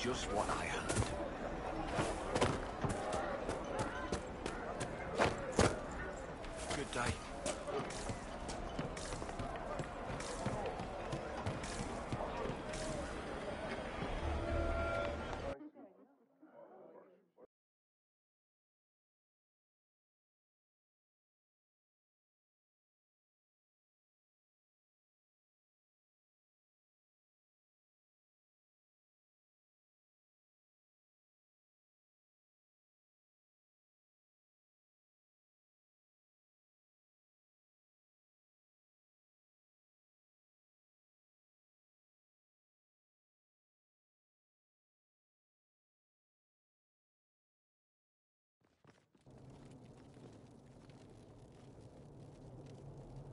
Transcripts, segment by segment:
just what I heard. Good day.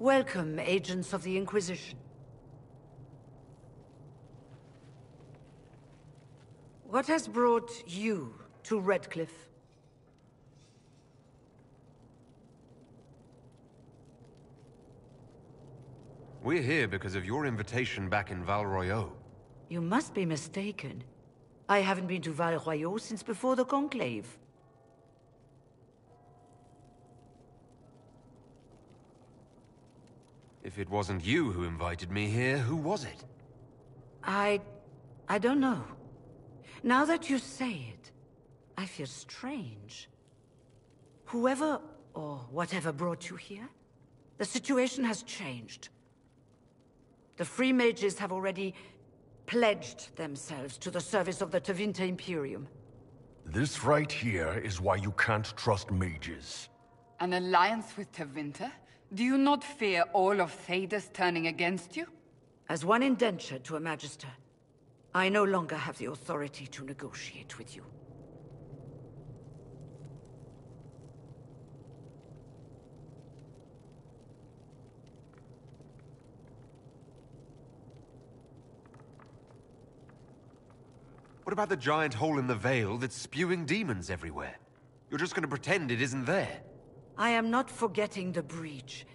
Welcome, agents of the Inquisition. What has brought you to Redcliffe? We're here because of your invitation back in Val Royeaux. You must be mistaken. I haven't been to Val Royeaux since before the Conclave. If it wasn't you who invited me here, who was it? I don't know. Now that you say it, I feel strange. Whoever or whatever brought you here, the situation has changed. The Free Mages have already pledged themselves to the service of the Tevinter Imperium. This right here is why you can't trust mages. An alliance with Tevinter? Do you not fear all of Thedas turning against you? As one indentured to a Magister, I no longer have the authority to negotiate with you. What about the giant hole in the veil that's spewing demons everywhere? You're just gonna pretend it isn't there? I am not forgetting the breach,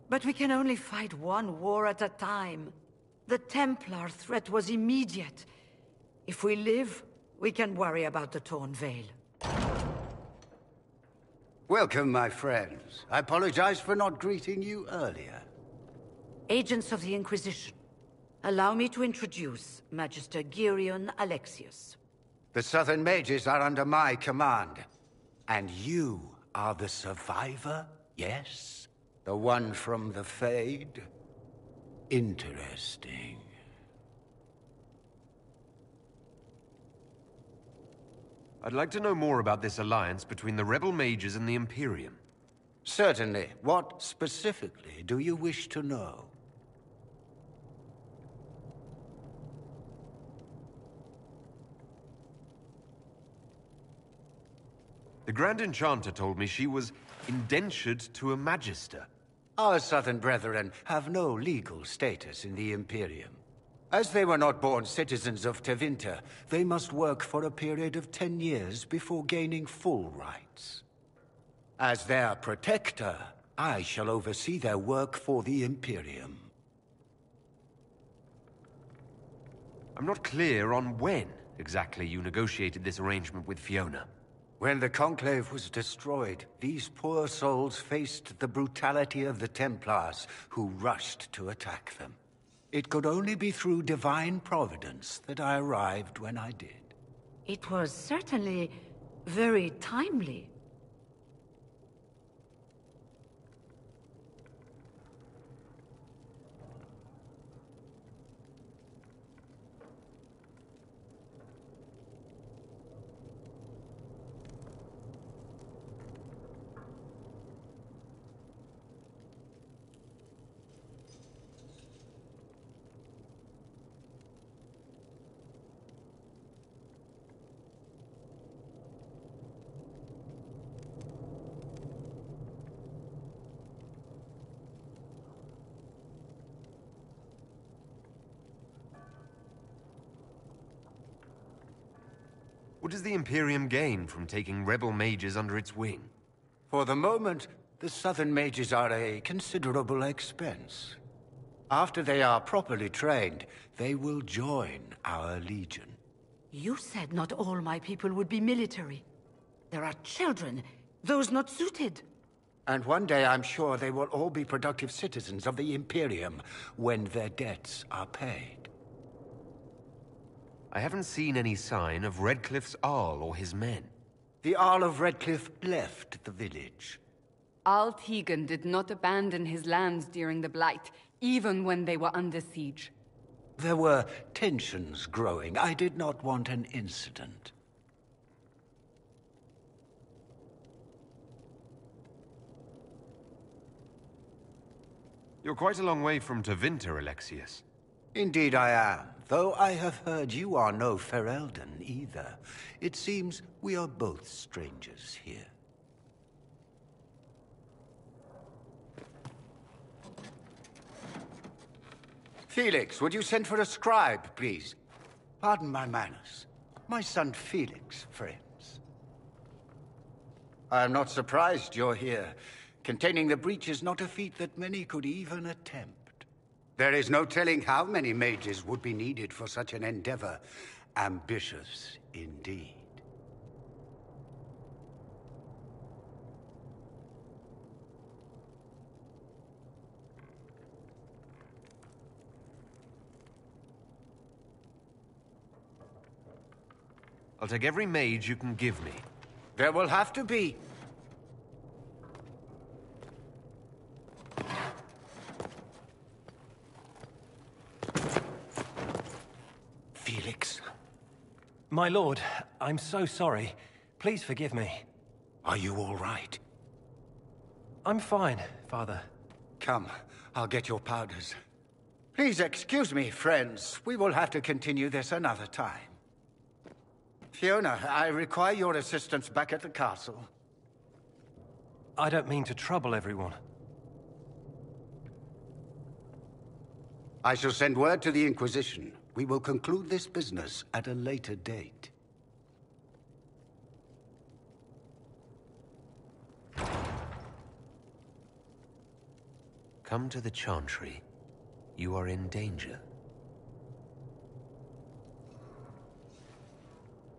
but we can only fight one war at a time. The Templar threat was immediate. If we live, we can worry about the torn veil. Welcome, my friends. I apologize for not greeting you earlier. Agents of the Inquisition, allow me to introduce Magister Girion Alexius. The Southern Mages are under my command. And you are the survivor, yes? The one from the Fade? Interesting. I'd like to know more about this alliance between the rebel mages and the Imperium. Certainly. What specifically do you wish to know? The Grand Enchanter told me she was indentured to a Magister. Our Southern brethren have no legal status in the Imperium. As they were not born citizens of Tevinter, they must work for a period of 10 years before gaining full rights. As their protector, I shall oversee their work for the Imperium. I'm not clear on when exactly you negotiated this arrangement with Fiona. When the Conclave was destroyed, these poor souls faced the brutality of the Templars, who rushed to attack them. It could only be through divine providence that I arrived when I did. It was certainly very timely. What does the Imperium gain from taking rebel mages under its wing? For the moment, the Southern Mages are a considerable expense. After they are properly trained, they will join our Legion. You said not all my people would be military. There are children, those not suited. And one day I'm sure they will all be productive citizens of the Imperium when their debts are paid. I haven't seen any sign of Redcliffe's Arl or his men. The Arl of Redcliffe left the village. Al Tegan did not abandon his lands during the Blight, even when they were under siege. There were tensions growing. I did not want an incident. You're quite a long way from Tevinter, Alexius. Indeed I am, though I have heard you are no Ferelden either. It seems we are both strangers here. Felix, would you send for a scribe, please? Pardon my manners. My son Felix, friends. I am not surprised you're here. Containing the breach is not a feat that many could even attempt. There is no telling how many mages would be needed for such an endeavor. Ambitious, indeed. I'll take every mage you can give me. There will have to be. Felix. My lord, I'm so sorry. Please forgive me. Are you all right? I'm fine, Father. Come, I'll get your powders. Please excuse me, friends. We will have to continue this another time. Fiona, I require your assistance back at the castle. I don't mean to trouble everyone. I shall send word to the Inquisition. We will conclude this business at a later date. Come to the Chantry. You are in danger.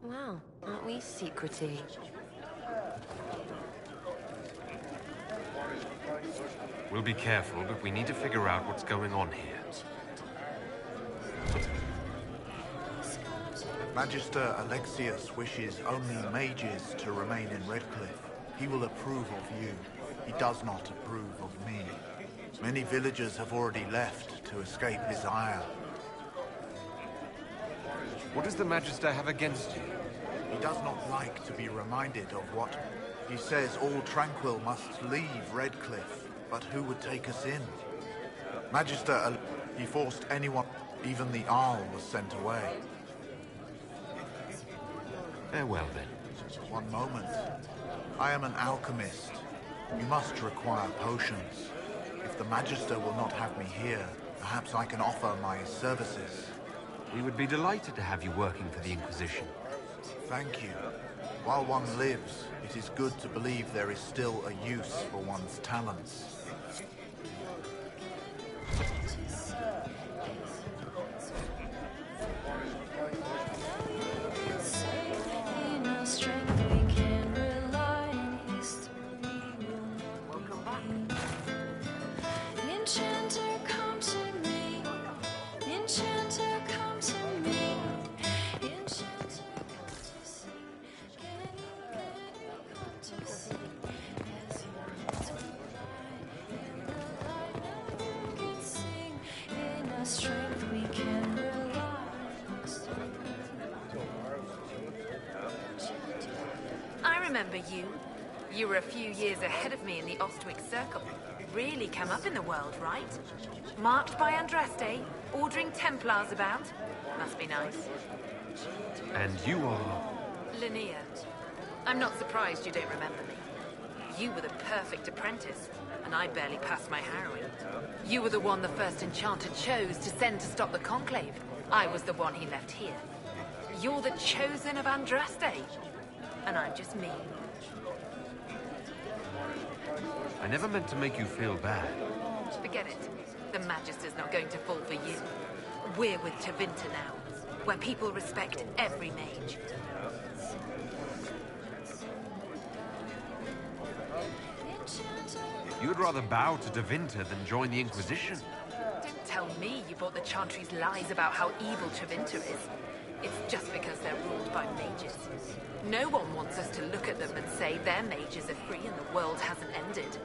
Wow, aren't we secrety? We'll be careful, but we need to figure out what's going on here. Magister Alexius wishes only mages to remain in Redcliffe. He will approve of you. He does not approve of me. Many villagers have already left to escape his ire. What does the Magister have against you? He does not like to be reminded of what... He says all tranquil must leave Redcliffe, but who would take us in? Magister, he forced anyone, even the Arl was sent away. Farewell, then. One moment. I am an alchemist. You must require potions. If the Magister will not have me here, perhaps I can offer my services. We would be delighted to have you working for the Inquisition. Thank you. While one lives, it is good to believe there is still a use for one's talents. Remember you? You were a few years ahead of me in the Ostwick Circle. Really come up in the world, right? Marked by Andraste, ordering Templars about. Must be nice. And you are... Linnea. I'm not surprised you don't remember me. You were the perfect apprentice, and I barely passed my harrowing. You were the one the first enchanter chose to send to stop the Conclave. I was the one he left here. You're the chosen of Andraste. And I'm just me. I never meant to make you feel bad. Forget it. The Magister's not going to fall for you. We're with Tevinter now. where people respect every mage. You'd rather bow to Tevinter than join the Inquisition. Don't tell me you bought the Chantry's lies about how evil Tevinter is. It's just because they're ruled by mages. No one wants us to look at them and say their mages are free and the world hasn't ended.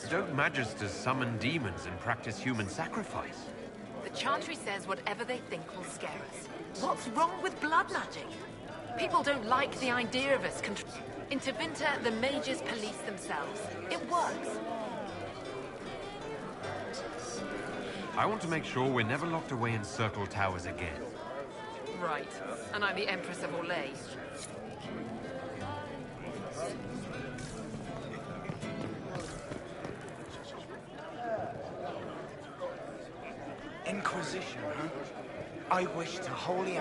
Don't magisters summon demons and practice human sacrifice? The Chantry says whatever they think will scare us. What's wrong with blood magic? People don't like the idea of us In Tevinter, the mages police themselves. It works. I want to make sure we're never locked away in circle towers again. Right. And I'm the Empress of Orlais. Inquisition, huh? I wish to wholly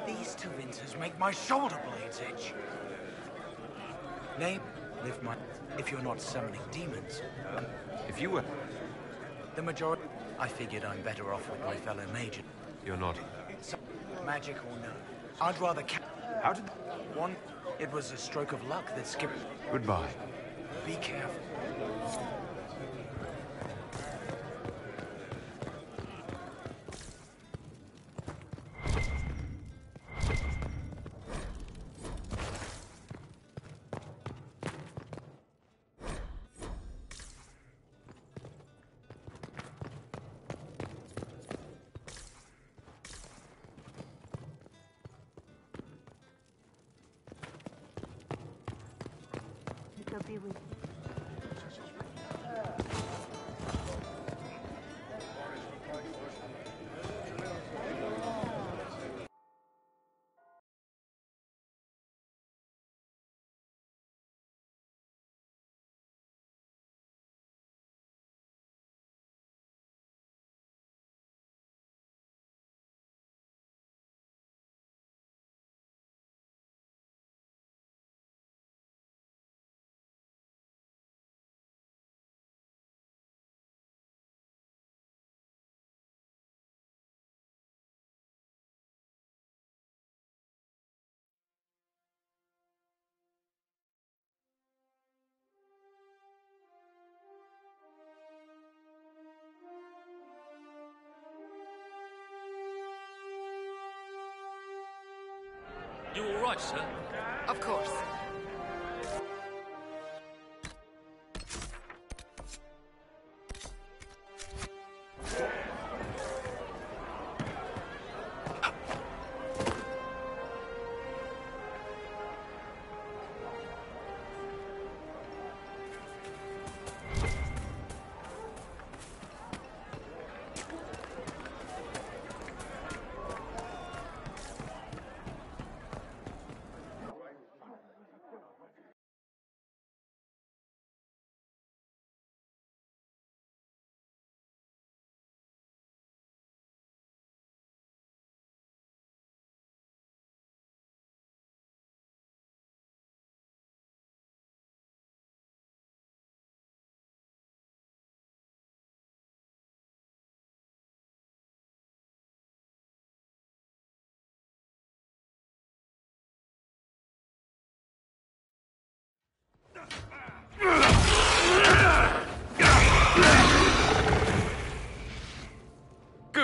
these Tevinters make my shoulder blades itch. Name, lift my... if you're not summoning demons. If you were... The majority... I figured I'm better off with my fellow mage. You're not... So, magic or no, I'd rather How did... One, it was a stroke of luck that skipped... Goodbye. Be careful. You all right, sir? Of course.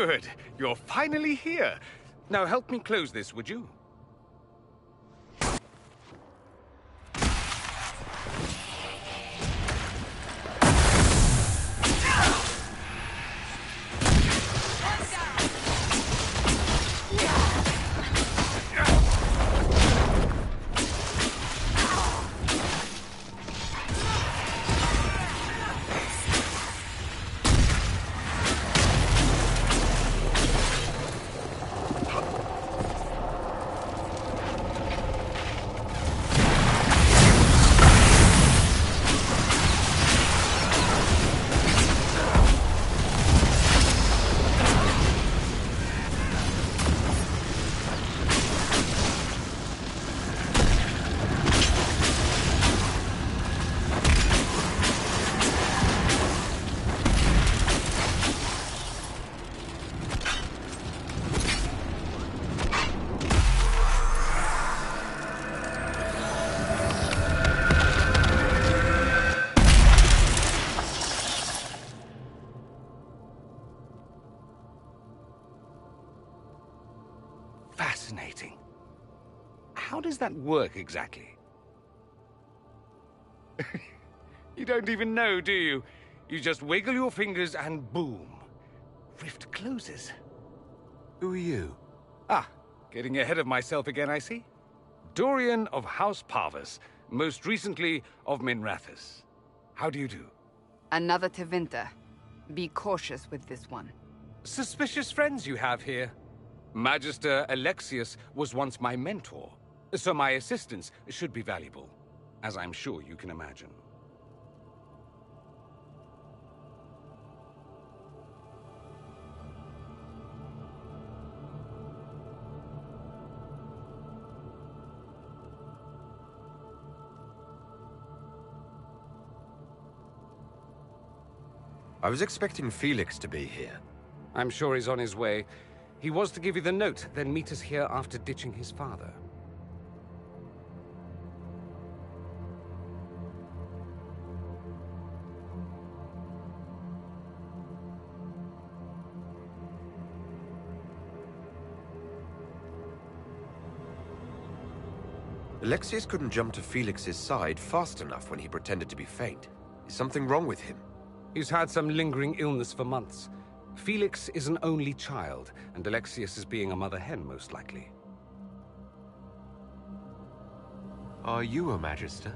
Good. You're finally here. Now help me close this, would you? Fascinating. How does that work exactly? You don't even know, do you? You just wiggle your fingers and boom. Rift closes. Who are you? Ah, getting ahead of myself again, I see. Dorian of House Parvus, most recently of Minrathous. How do you do? Another Tevinter. Be cautious with this one. Suspicious friends you have here. Magister Alexius was once my mentor, so my assistance should be valuable, as I'm sure you can imagine. I was expecting Felix to be here. I'm sure he's on his way. He was to give you the note, then meet us here after ditching his father. Alexius couldn't jump to Felix's side fast enough when he pretended to be faint. Is something wrong with him? He's had some lingering illness for months. Felix is an only child, and Alexius is being a mother hen, most likely. Are you a Magister?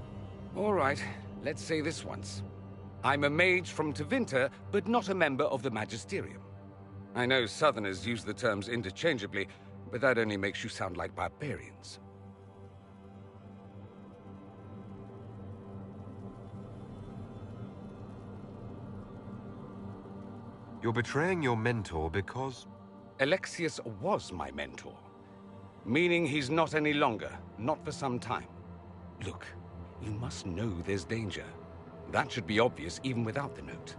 All right, let's say this once. I'm a mage from Tevinter, but not a member of the Magisterium. I know Southerners use the terms interchangeably, but that only makes you sound like barbarians. You're betraying your mentor because... Alexius was my mentor. Meaning he's not any longer, not for some time. Look, you must know there's danger. That should be obvious even without the note.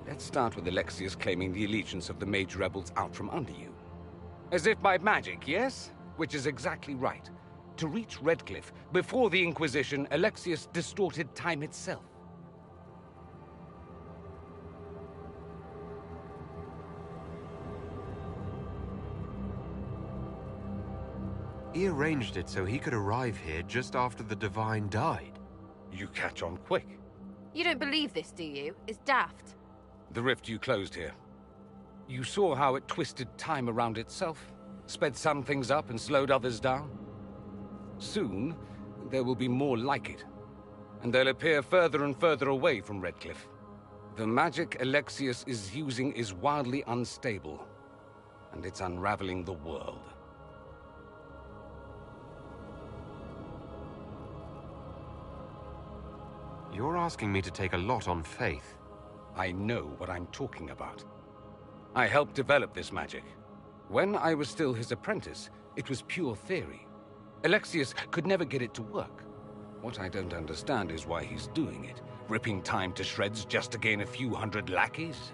Let's start with Alexius claiming the allegiance of the mage rebels out from under you. As if by magic, yes? Which is exactly right. To reach Redcliffe, before the Inquisition, Alexius distorted time itself. He arranged it so he could arrive here just after the Divine died. You catch on quick. You don't believe this, do you? It's daft. The rift you closed here. You saw how it twisted time around itself, sped some things up and slowed others down. Soon, there will be more like it, and they'll appear further and further away from Redcliffe. The magic Alexius is using is wildly unstable, and it's unraveling the world. You're asking me to take a lot on faith. I know what I'm talking about. I helped develop this magic. When I was still his apprentice, it was pure theory. Alexius could never get it to work. What I don't understand is why he's doing it, ripping time to shreds just to gain a few hundred lackeys.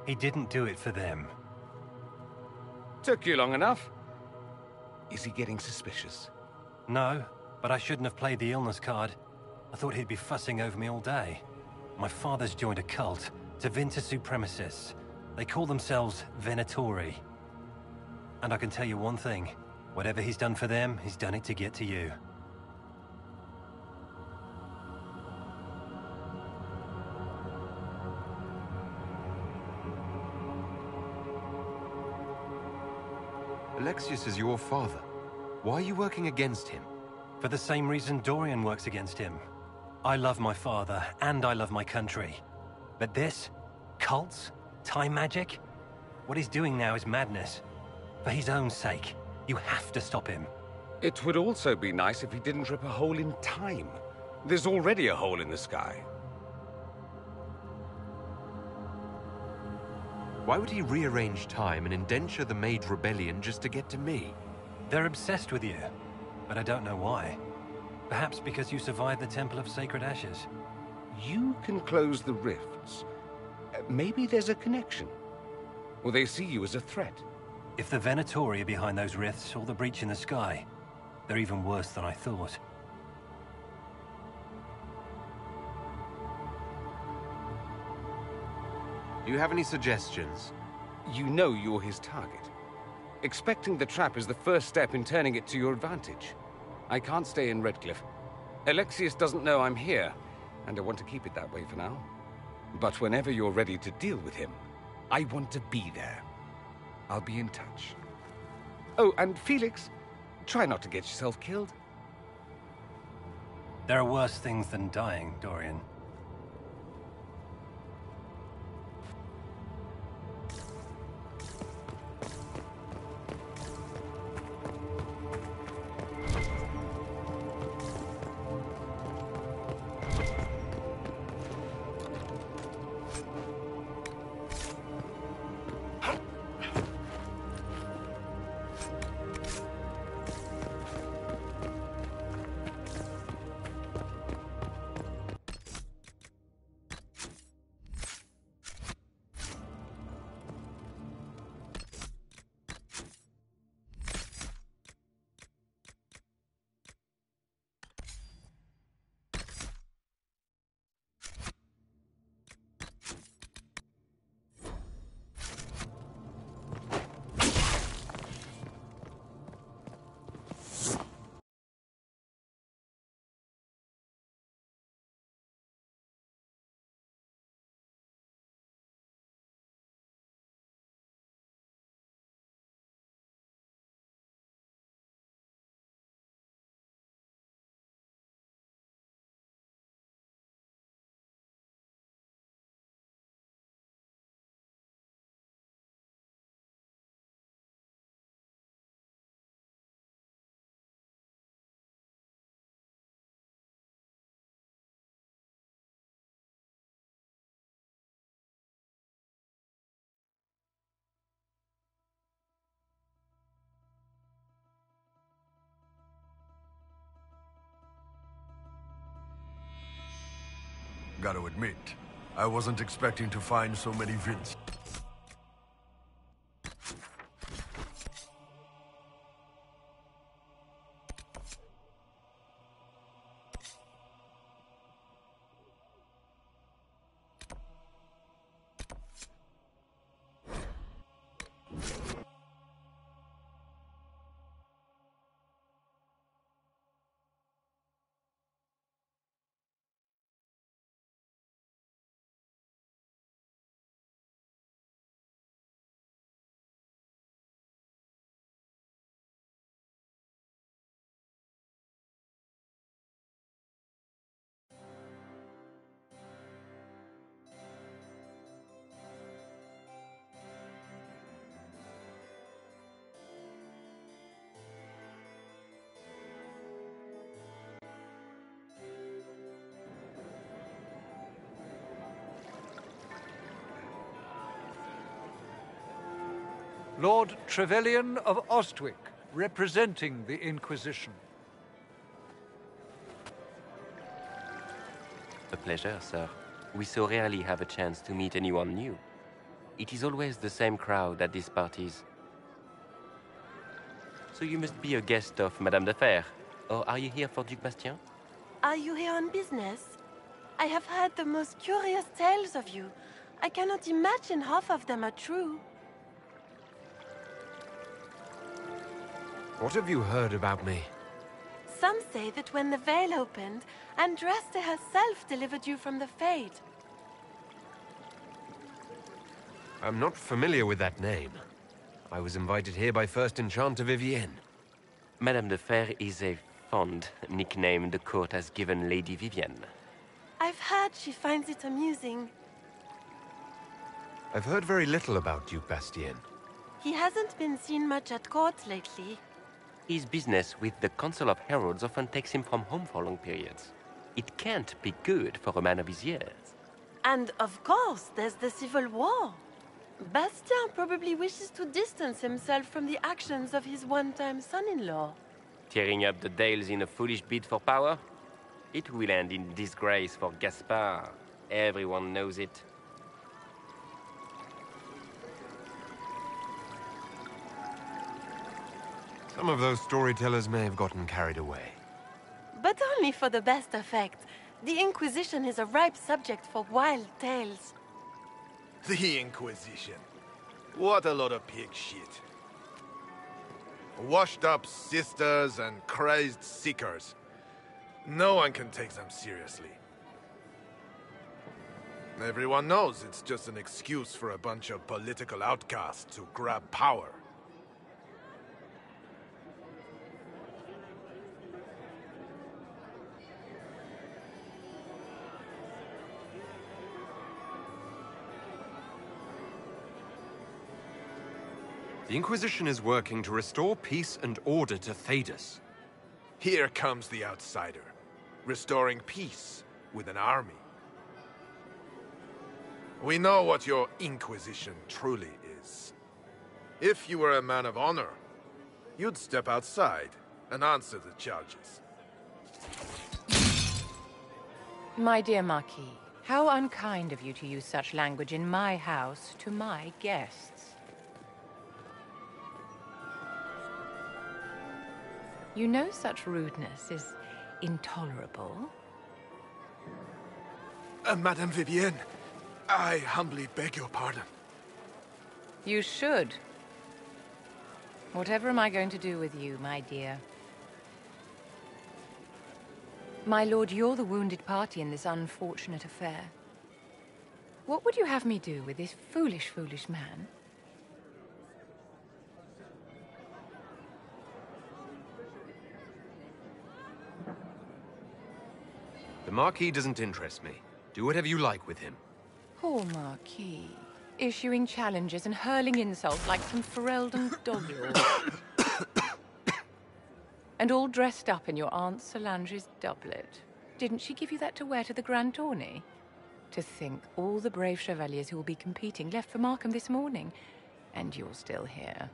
He didn't do it for them. Took you long enough. Is he getting suspicious? No, but I shouldn't have played the illness card. I thought he'd be fussing over me all day. My father's joined a cult, Tevinter Supremacists. They call themselves Venatori. And I can tell you one thing. Whatever he's done for them, he's done it to get to you. Alexius is your father. Why are you working against him? For the same reason Dorian works against him. I love my father, and I love my country. But this? Cults? Time magic? What he's doing now is madness. For his own sake, you have to stop him. It would also be nice if he didn't rip a hole in time. There's already a hole in the sky. Why would he rearrange time and indenture the Mage Rebellion just to get to me? They're obsessed with you, but I don't know why. Perhaps because you survived the Temple of Sacred Ashes. You can close the rifts. Maybe there's a connection. Or they see you as a threat. If the Venatori are behind those rifts or the breach in the sky, they're even worse than I thought. Do you have any suggestions? You know you're his target. Expecting the trap is the first step in turning it to your advantage. I can't stay in Redcliffe. Alexius doesn't know I'm here, and I want to keep it that way for now. But whenever you're ready to deal with him, I want to be there. I'll be in touch. Oh, and Felix, try not to get yourself killed. There are worse things than dying, Dorian. Gotta admit, I wasn't expecting to find so many Vince. Lord Trevelyan of Ostwick, representing the Inquisition. A pleasure, sir. We so rarely have a chance to meet anyone new. It is always the same crowd at these parties. So you must be a guest of Madame de Fer, or are you here for Duc Bastien? Are you here on business? I have heard the most curious tales of you. I cannot imagine half of them are true. What have you heard about me? Some say that when the veil opened, Andraste herself delivered you from the Fade. I'm not familiar with that name. I was invited here by First Enchanter Vivienne. Madame de Fer is a fond nickname the court has given Lady Vivienne. I've heard she finds it amusing. I've heard very little about Duke Bastien. He hasn't been seen much at court lately. His business with the Council of Heralds often takes him from home for long periods. It can't be good for a man of his years. And of course, there's the Civil War. Bastien probably wishes to distance himself from the actions of his one-time son-in-law. Tearing up the Dales in a foolish bid for power? It will end in disgrace for Gaspard. Everyone knows it. Some of those storytellers may have gotten carried away. But only for the best effect. The Inquisition is a ripe subject for wild tales. The Inquisition. What a lot of pig shit. Washed-up sisters and crazed seekers. No one can take them seriously. Everyone knows it's just an excuse for a bunch of political outcasts to grab power. The Inquisition is working to restore peace and order to Thedas. Here comes the outsider, restoring peace with an army. We know what your Inquisition truly is. If you were a man of honor, you'd step outside and answer the charges. My dear Marquis, how unkind of you to use such language in my house to my guests. You know such rudeness is intolerable. Madame Vivienne, I humbly beg your pardon. You should. Whatever am I going to do with you, my dear? My lord, you're the wounded party in this unfortunate affair. What would you have me do with this foolish, foolish man? The Marquis doesn't interest me. Do whatever you like with him. Poor Marquis. Issuing challenges and hurling insults like some Ferelden dog-lord. And all dressed up in your Aunt Solange's doublet. Didn't she give you that to wear to the Grand Tourney? To think all the brave chevaliers who will be competing left for Markham this morning, and you're still here.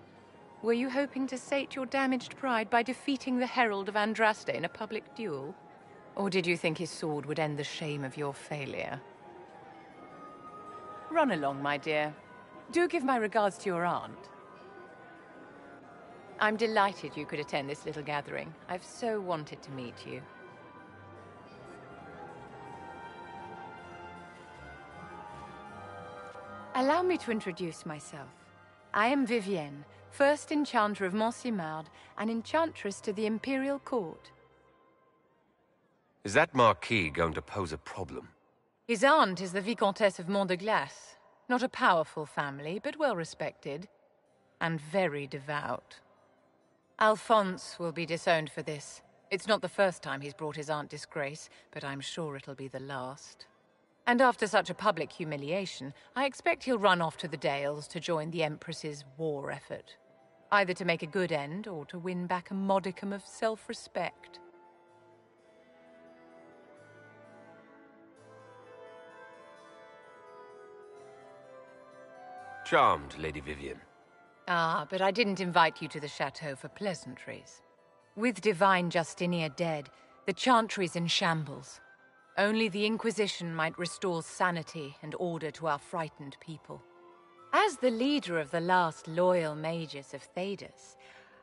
Were you hoping to sate your damaged pride by defeating the Herald of Andraste in a public duel? Or did you think his sword would end the shame of your failure? Run along, my dear. Do give my regards to your aunt. I'm delighted you could attend this little gathering. I've so wanted to meet you. Allow me to introduce myself. I am Vivienne, first Enchanter of Montsimard and Enchantress to the Imperial Court. Is that Marquis going to pose a problem? His aunt is the Vicomtesse of Mont de Glace. Not a powerful family, but well respected. And very devout. Alphonse will be disowned for this. It's not the first time he's brought his aunt disgrace, but I'm sure it'll be the last. And after such a public humiliation, I expect he'll run off to the Dales to join the Empress's war effort. Either to make a good end, or to win back a modicum of self-respect. Charmed, Lady Vivienne. Ah, but I didn't invite you to the chateau for pleasantries. With Divine Justinia dead, the Chantry's in shambles. Only the Inquisition might restore sanity and order to our frightened people. As the leader of the last loyal mages of Thedas,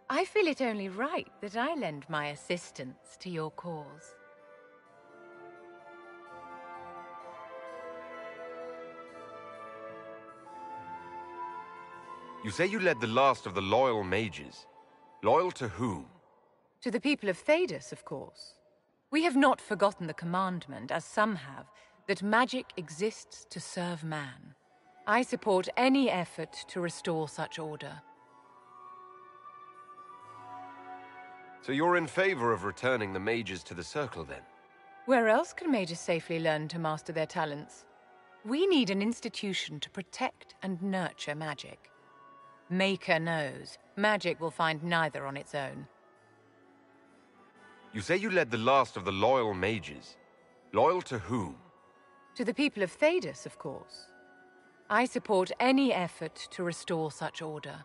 I feel it only right that I lend my assistance to your cause. You say you led the last of the loyal mages. Loyal to whom? To the people of Thedas, of course. We have not forgotten the commandment, as some have, that magic exists to serve man. I support any effort to restore such order. So you're in favor of returning the mages to the Circle, then? Where else can mages safely learn to master their talents? We need an institution to protect and nurture magic. Maker knows, magic will find neither on its own. You say you led the last of the loyal mages. Loyal to whom? To the people of Thedas, of course. I support any effort to restore such order.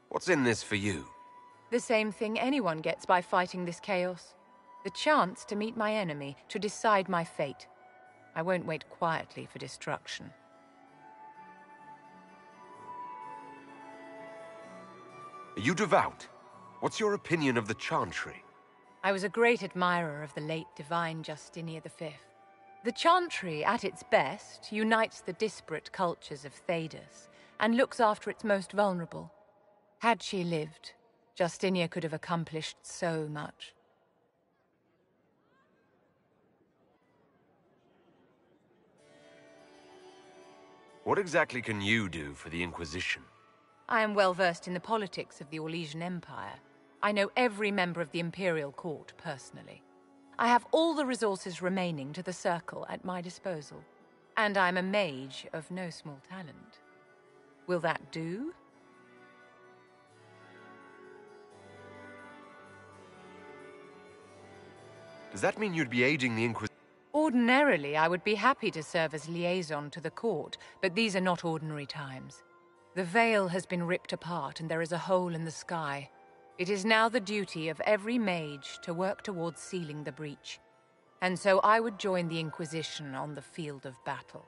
What's in this for you? The same thing anyone gets by fighting this chaos. The chance to meet my enemy, to decide my fate. I won't wait quietly for destruction. Are you devout? What's your opinion of the Chantry? I was a great admirer of the late Divine Justinia V. The Chantry, at its best, unites the disparate cultures of Thedas and looks after its most vulnerable. Had she lived, Justinia could have accomplished so much. What exactly can you do for the Inquisition? I am well versed in the politics of the Orlesian Empire. I know every member of the Imperial Court personally. I have all the resources remaining to the Circle at my disposal. And I'm a mage of no small talent. Will that do? Does that mean you'd be aiding the Inquisition? Ordinarily, I would be happy to serve as liaison to the court, but these are not ordinary times. The veil has been ripped apart and there is a hole in the sky. It is now the duty of every mage to work towards sealing the breach. And so I would join the Inquisition on the field of battle.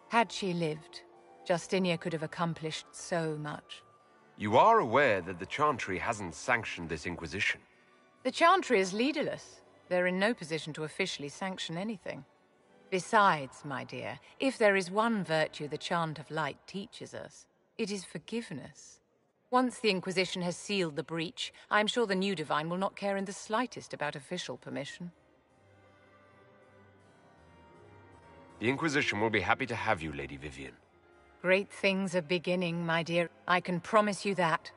Had she lived, Justinia could have accomplished so much. You are aware that the Chantry hasn't sanctioned this Inquisition? The Chantry is leaderless. They're in no position to officially sanction anything. Besides, my dear, if there is one virtue the Chant of Light teaches us, it is forgiveness. Once the Inquisition has sealed the breach, I'm sure the new Divine will not care in the slightest about official permission. The Inquisition will be happy to have you, Lady Vivian. Great things are beginning, my dear. I can promise you that.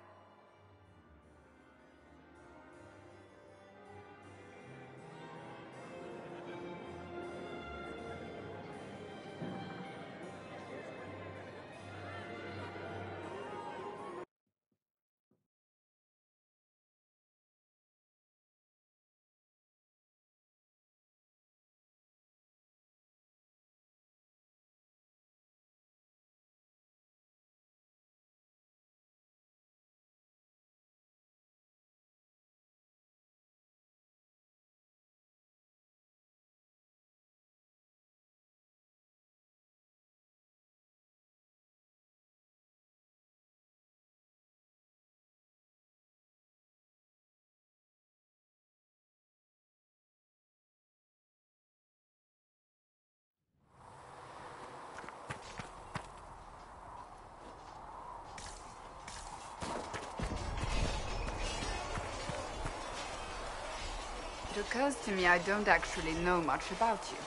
It occurs to me I don't actually know much about you.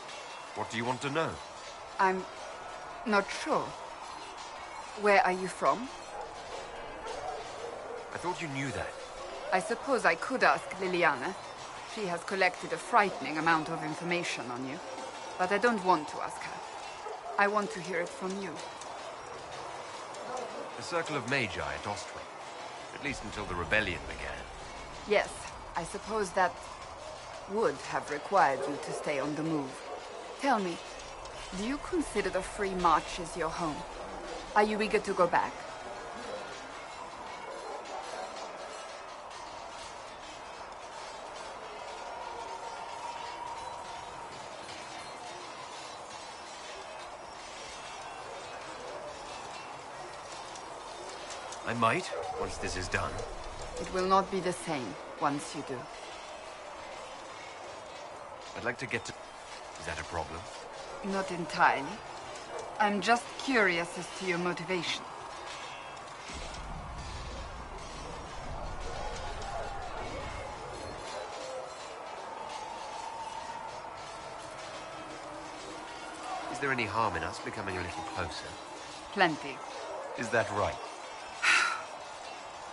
What do you want to know? I'm not sure. Where are you from? I thought you knew that. I suppose I could ask Liliana. She has collected a frightening amount of information on you. But I don't want to ask her. I want to hear it from you. The Circle of Magi at Ostwick. At least until the rebellion began. Yes, I suppose that would have required you to stay on the move. Tell me, do you consider the Free Marches your home? Are you eager to go back? I might, once this is done. It will not be the same once you do. I'd like to get to... Is that a problem? Not entirely. I'm just curious as to your motivation. Is there any harm in us becoming a little closer? Plenty. Is that right?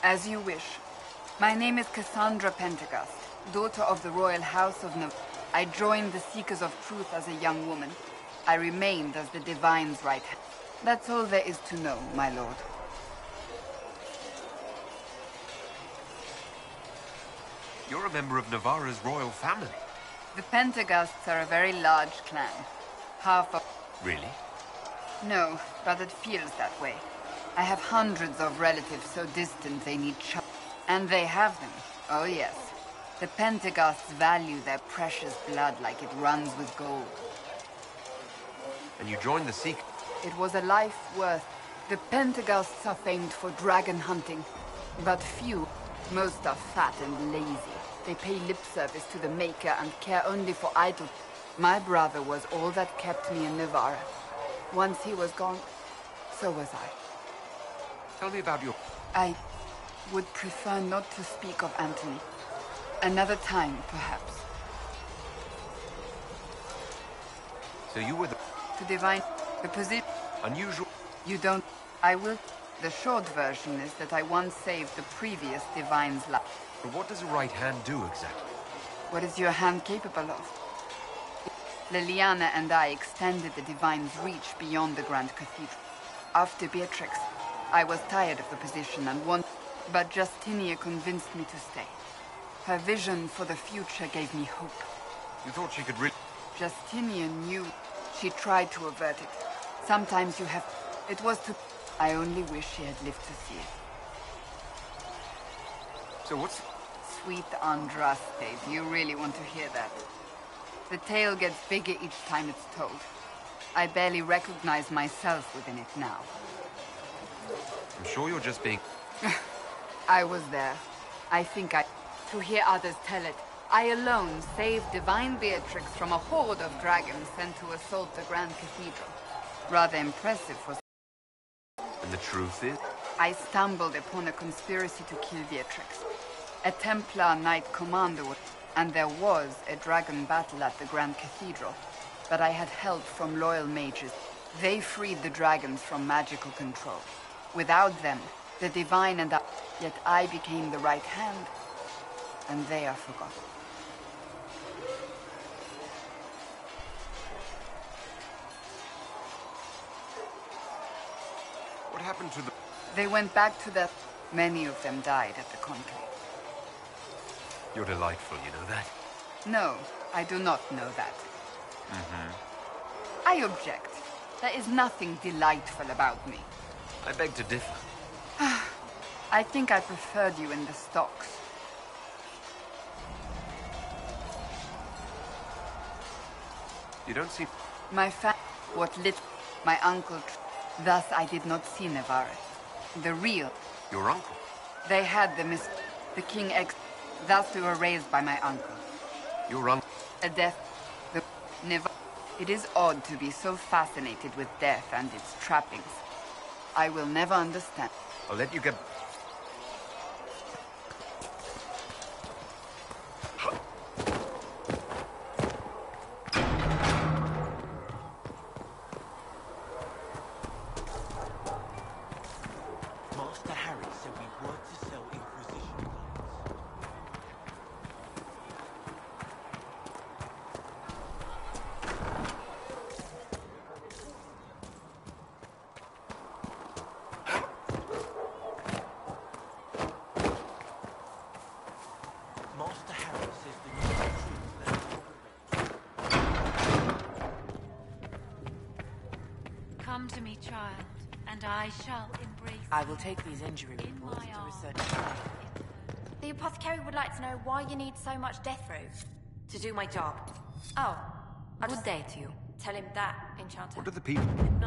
As you wish. My name is Cassandra Pentegast, daughter of the Royal House of Navarre. I joined the Seekers of Truth as a young woman. I remained as the Divine's right hand. That's all there is to know, my lord. You're a member of Navarra's royal family. The Pentegasts are a very large clan. Half of... Really? No, but it feels that way. I have hundreds of relatives so distant they need shelter. And they have them. Oh yes. The Pentegasts value their precious blood like it runs with gold. And you joined the Seek? It was a life worth. The Pentegasts are famed for dragon hunting. But few. Most are fat and lazy. They pay lip service to the Maker and care only for idle. My brother was all that kept me in Navarra. Once he was gone, so was I. Tell me about your... would prefer not to speak of Anthony. Another time, perhaps. So you were the... To divine the position... Unusual... You don't... I will... The short version is that I once saved the previous divine's life. But what does a right hand do exactly? What is your hand capable of? Liliana and I extended the divine's reach beyond the Grand Cathedral. After Beatrix, I was tired of the position and wanted... But Justinia convinced me to stay. Her vision for the future gave me hope. You thought she could really... Justinia knew. She tried to avert it. Sometimes you have... It was to... I only wish she had lived to see it. So what's... Sweet Andraste, do you really want to hear that? The tale gets bigger each time it's told. I barely recognize myself within it now. I'm sure you're just being... I was there. I think I... To hear others tell it, I alone saved Divine Beatrix from a horde of dragons sent to assault the Grand Cathedral. Rather impressive for... And the truth is? I stumbled upon a conspiracy to kill Beatrix. A Templar Knight Commander, and there was a dragon battle at the Grand Cathedral. But I had help from loyal mages. They freed the dragons from magical control. Without them, the Divine and I... Yet I became the right hand, and they are forgotten. What happened to the... They went back to that... Many of them died at the conclave. You're delightful, you know that? No, I do not know that. I object. There is nothing delightful about me. I beg to differ. I think I preferred you in the stocks. You don't seem... What lit... My uncle... Thus I did not see Nevarez. The real... Your uncle? They had the King X... Thus we were raised by my uncle. Your uncle? A death... The... It is odd to be so fascinated with death and its trappings. I will never understand. I'll let you get... Master Harry said we were to sell Inquisition cards. Master Harry says the news is true. Come to me, child, and I shall embrace. I will take these injury reports to research. The apothecary would like to know why you need so much death root. To do my job. Oh, Good day to you. tell him that, Enchanter. What are the people...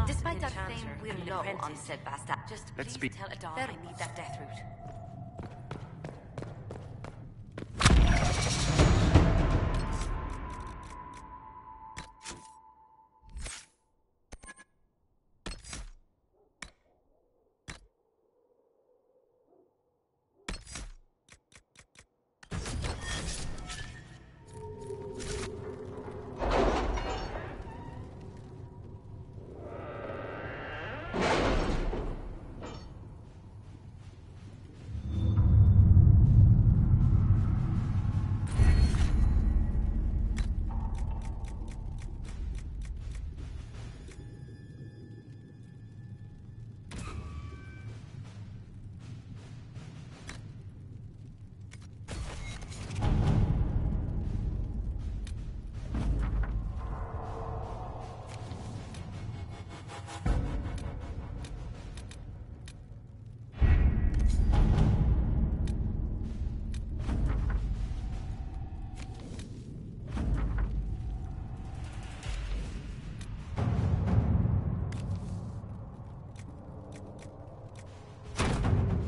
Despite that fame we're low on said bastard, just Let's please speak. tell Adar I need that death root.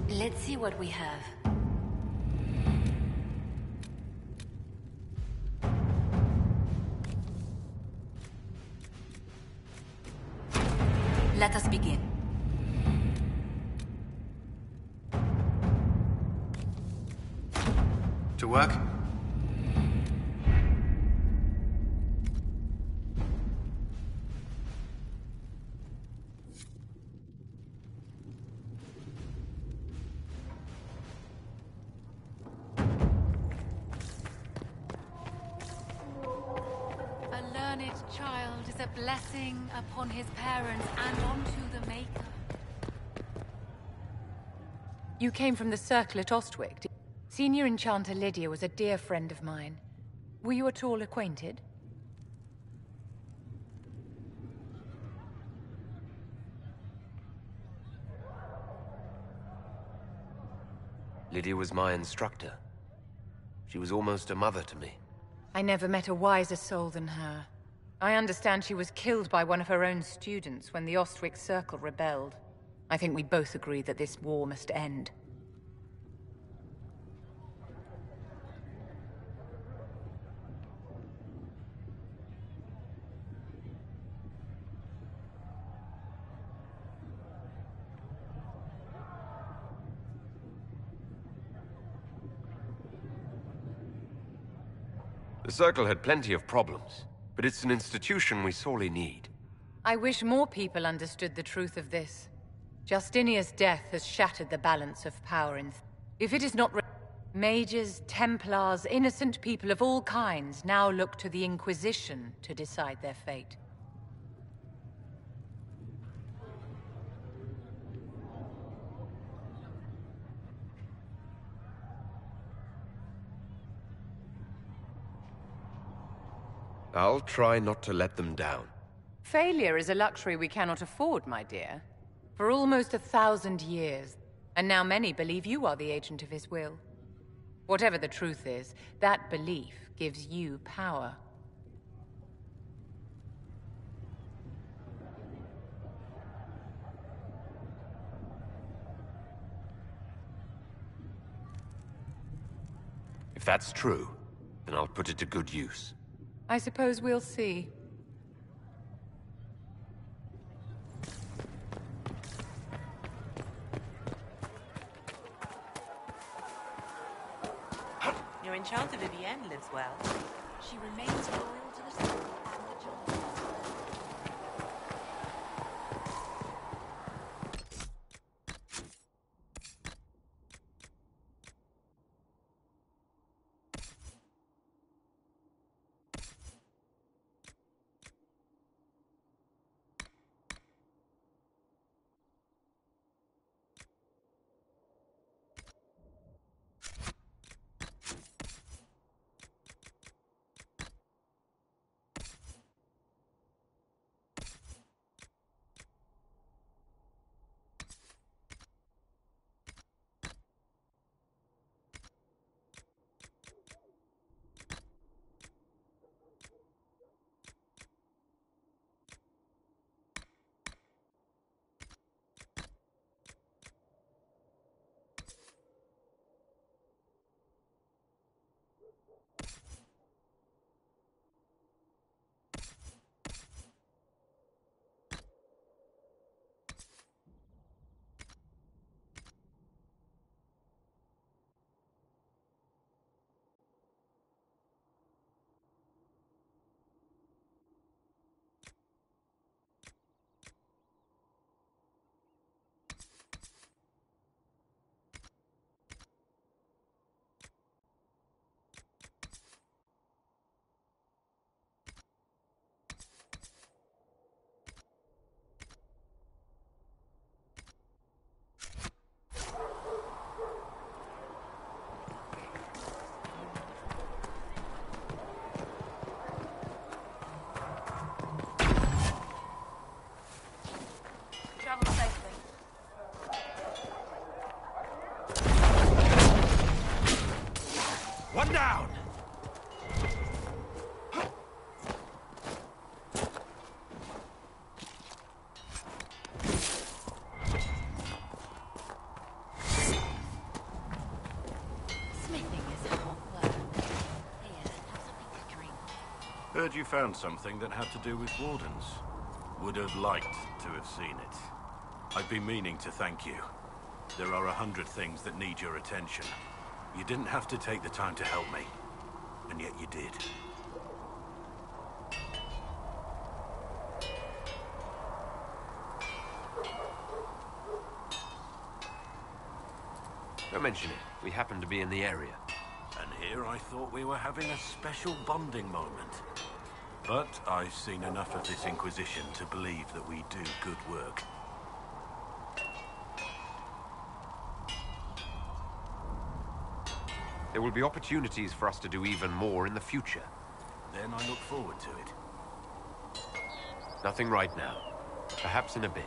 Let's see what we have. Let us begin. to work? A learned child is a blessing upon his parents and onto the Maker. You came from the Circle at Ostwick. Senior Enchanter Lydia was a dear friend of mine. Were you at all acquainted? Lydia was my instructor. She was almost a mother to me. I never met a wiser soul than her. I understand she was killed by one of her own students when the Ostwick Circle rebelled. I think we both agree that this war must end. The Circle had plenty of problems, but it's an institution we sorely need. I wish more people understood the truth of this. Justinia's death has shattered the balance of power in... If it is not... Mages, Templars, innocent people of all kinds now look to the Inquisition to decide their fate. I'll try not to let them down. Failure is a luxury we cannot afford, my dear. For almost 1,000 years, and now many believe you are the agent of his will. Whatever the truth is, that belief gives you power. If that's true, then I'll put it to good use. I suppose we'll see. Your Enchanter Vivienne lives well. She remains loyal to the Circle and the Giants. Travel safely. One down! Smithing is hard work. Here, have something to drink. Heard you found something that had to do with wardens. Would have liked to have seen it. I've been meaning to thank you. There are 100 things that need your attention. You didn't have to take the time to help me, and yet you did. Don't mention it. We happen to be in the area. And here I thought we were having a special bonding moment. But I've seen enough of this Inquisition to believe that we do good work. There will be opportunities for us to do even more in the future. Then I look forward to it. Nothing right now. Perhaps in a bit.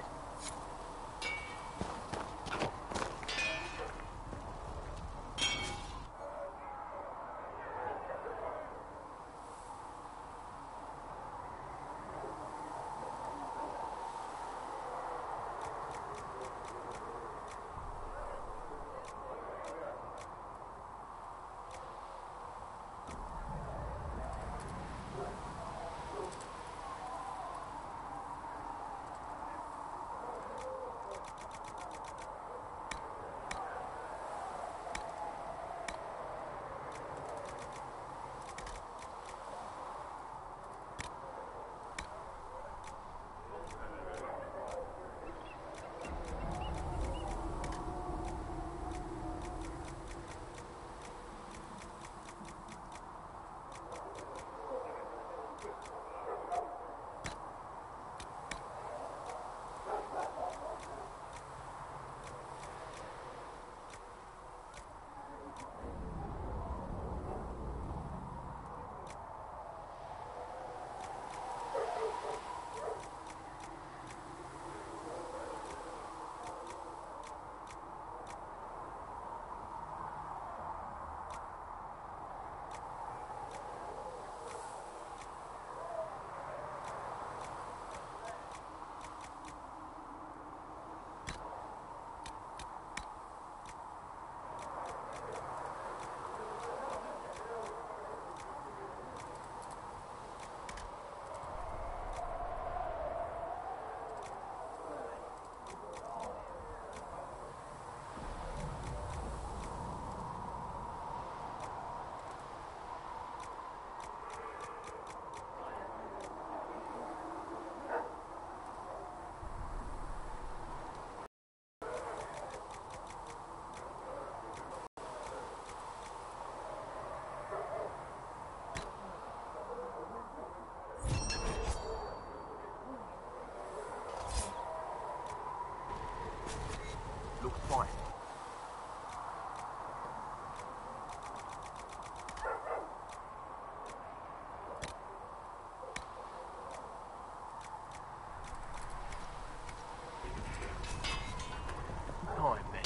Looks fine. Time then.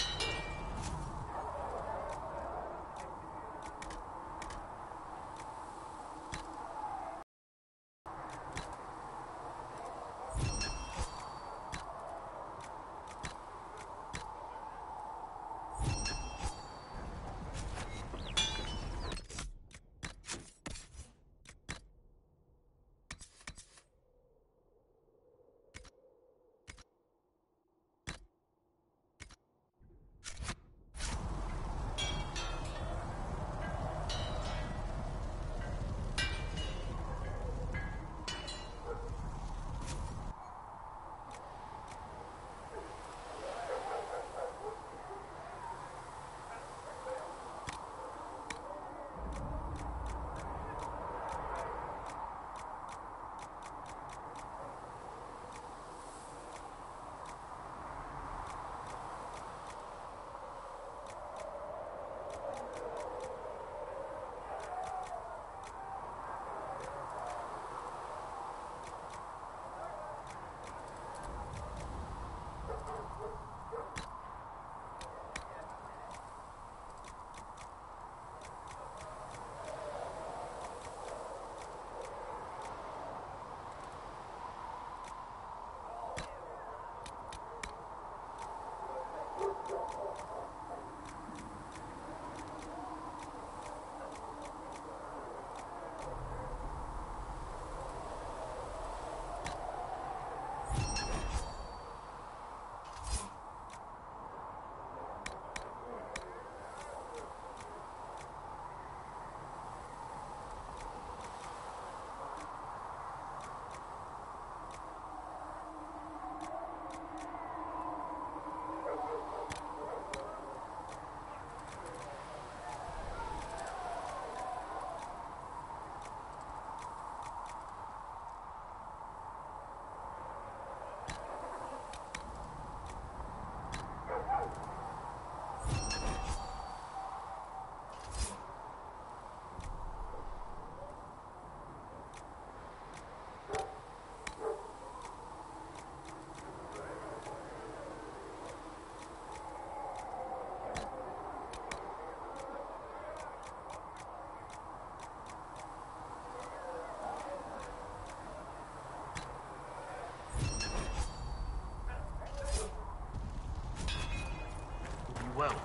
well.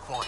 Fine.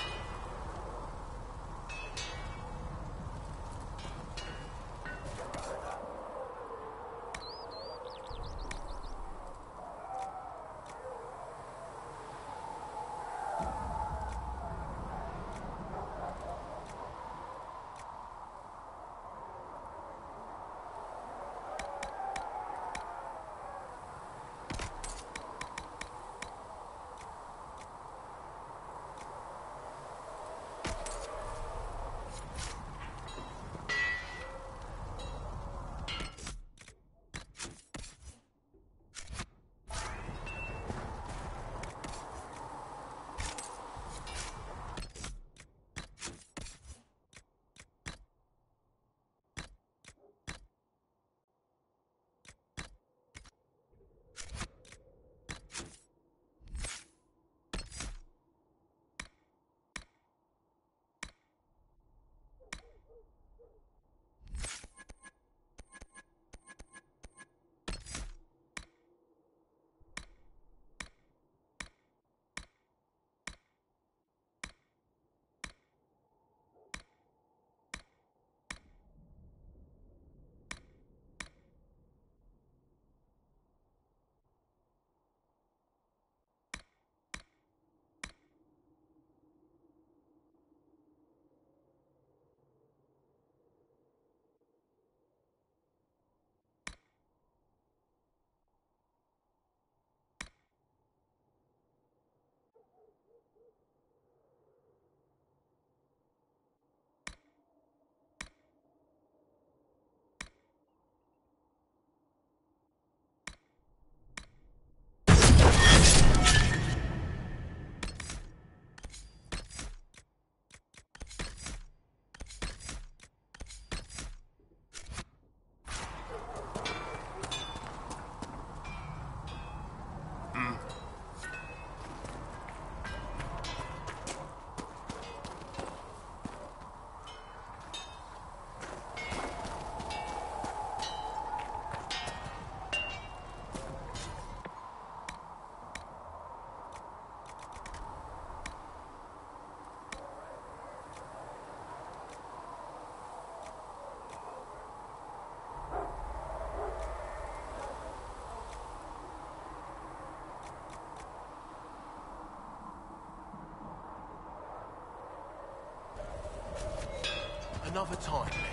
Another time, then.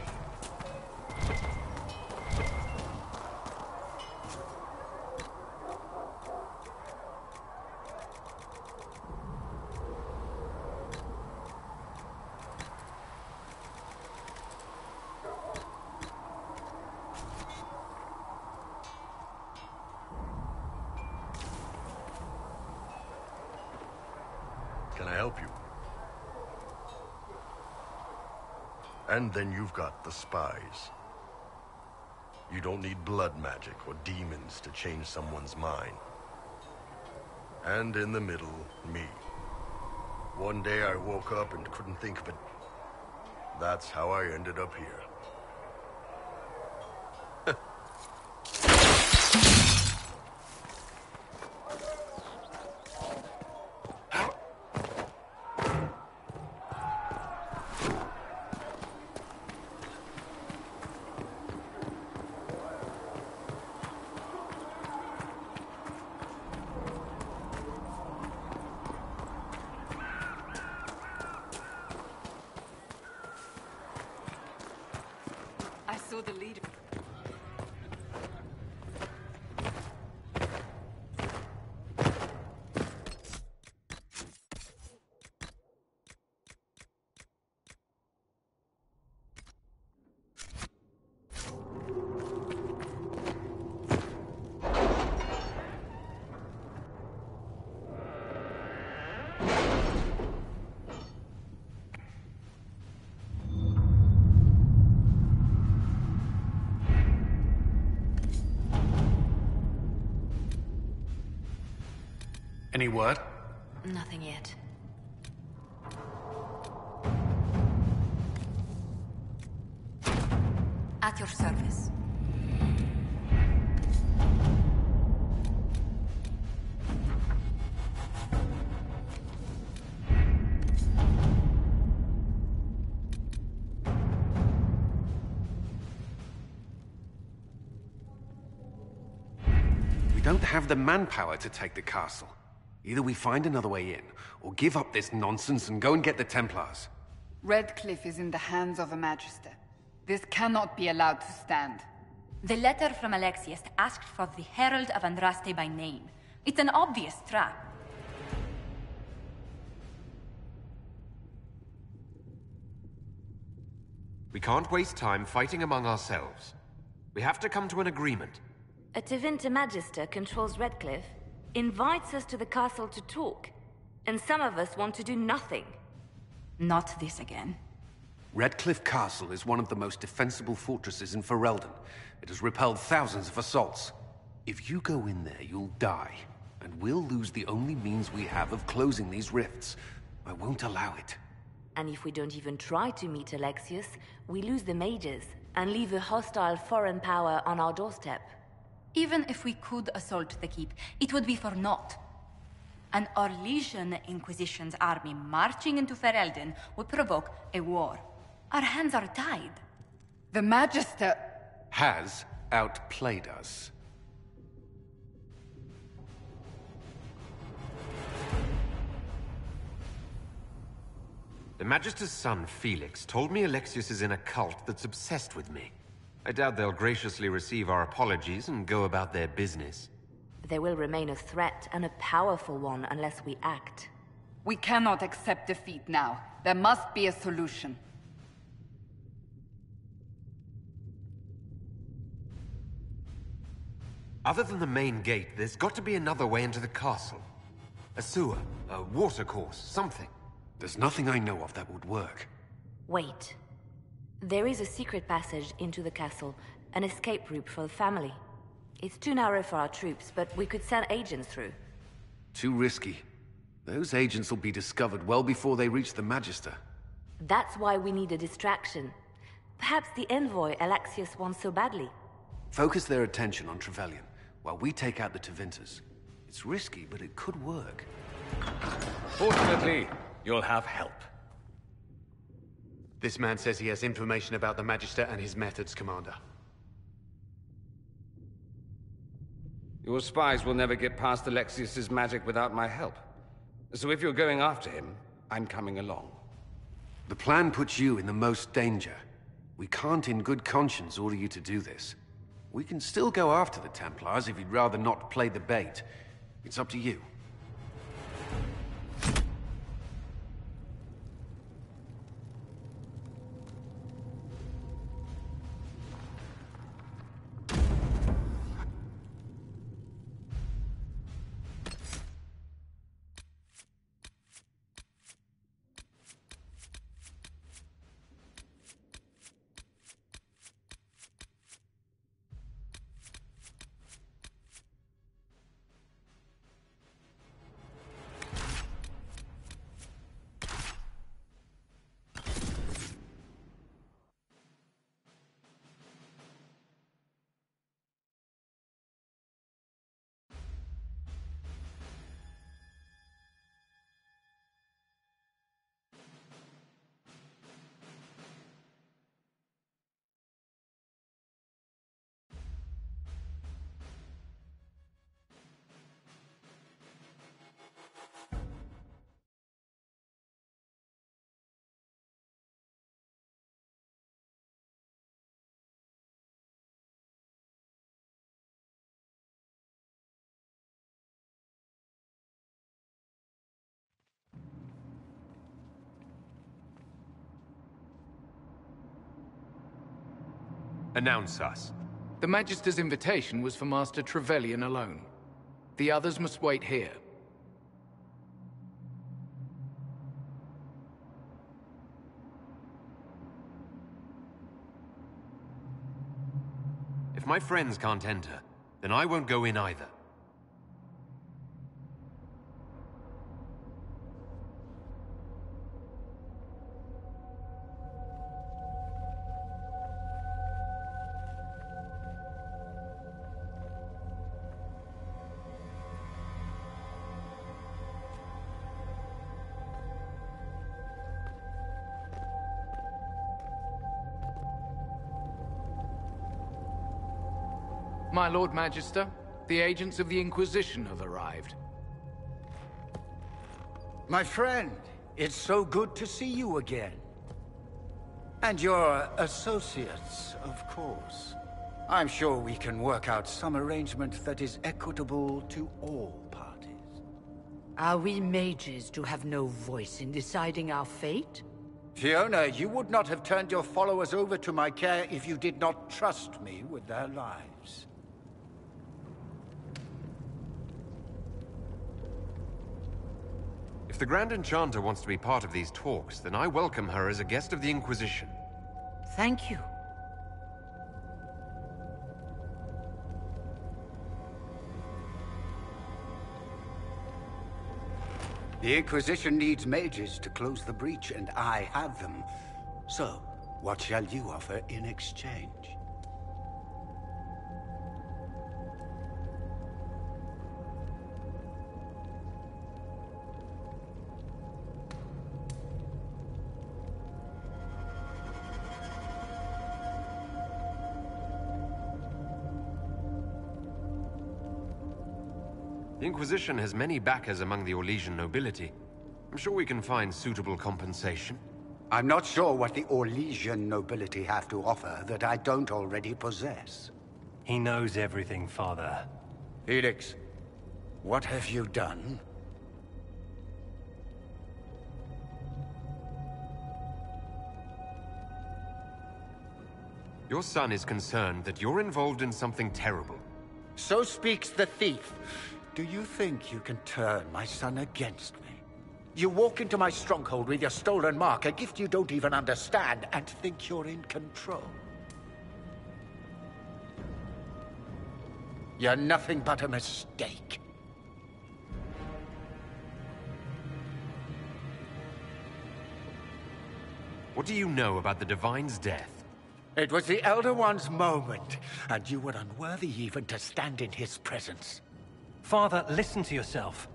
Can I help you? And then you've got the spies. You don't need blood magic or demons to change someone's mind. And in the middle, me. One day I woke up and couldn't think of it. That's how I ended up here. Any word? Nothing yet. At your service. We don't have the manpower to take the castle. Either we find another way in, or give up this nonsense and go and get the Templars. Redcliffe is in the hands of a Magister. This cannot be allowed to stand. The letter from Alexius asked for the Herald of Andraste by name. It's an obvious trap. We can't waste time fighting among ourselves. We have to come to an agreement. A Tevinter Magister controls Redcliffe, invites us to the castle to talk, and some of us want to do nothing. Not this again. Redcliffe Castle is one of the most defensible fortresses in Ferelden. It has repelled thousands of assaults. If you go in there, you'll die, and we'll lose the only means we have of closing these rifts. I won't allow it. And if we don't even try to meet Alexius, we lose the mages, and leave a hostile foreign power on our doorstep. Even if we could assault the keep, it would be for naught. An Orlesian Inquisition's army marching into Ferelden would provoke a war. Our hands are tied. The Magister has outplayed us. The Magister's son, Felix, told me Alexius is in a cult that's obsessed with me. I doubt they'll graciously receive our apologies and go about their business. They will remain a threat, and a powerful one, unless we act. We cannot accept defeat now. There must be a solution. Other than the main gate, there's got to be another way into the castle. A sewer, a watercourse, something. There's nothing I know of that would work. Wait. There is a secret passage into the castle, an escape route for the family. It's too narrow for our troops, but we could send agents through. Too risky. Those agents will be discovered well before they reach the Magister. That's why we need a distraction. Perhaps the envoy Alexius wants so badly. Focus their attention on Trevelyan, while we take out the Tevinters. It's risky, but it could work. Fortunately, you'll have help. This man says he has information about the Magister and his methods, Commander. Your spies will never get past Alexius's magic without my help. So if you're going after him, I'm coming along. The plan puts you in the most danger. We can't in good conscience order you to do this. We can still go after the Templars if you'd rather not play the bait. It's up to you. Announce us. The Magister's invitation was for Master Trevelyan alone. The others must wait here. If my friends can't enter, then I won't go in either. My Lord Magister, the agents of the Inquisition have arrived. My friend, it's so good to see you again. And your associates, of course. I'm sure we can work out some arrangement that is equitable to all parties. Are we mages to have no voice in deciding our fate? Fiona, you would not have turned your followers over to my care if you did not trust me with their lives. If the Grand Enchanter wants to be part of these talks, then I welcome her as a guest of the Inquisition. Thank you. The Inquisition needs mages to close the breach, and I have them. So, what shall you offer in exchange? The Inquisition has many backers among the Orlesian nobility. I'm sure we can find suitable compensation. I'm not sure what the Orlesian nobility have to offer that I don't already possess. He knows everything, Father. Felix, what have you done? Your son is concerned that you're involved in something terrible. So speaks the thief. Do you think you can turn my son against me? You walk into my stronghold with your stolen mark, a gift you don't even understand, and think you're in control. You're nothing but a mistake. What do you know about the Divine's death? It was the Elder One's moment, and you were unworthy even to stand in his presence. Father, listen to yourself.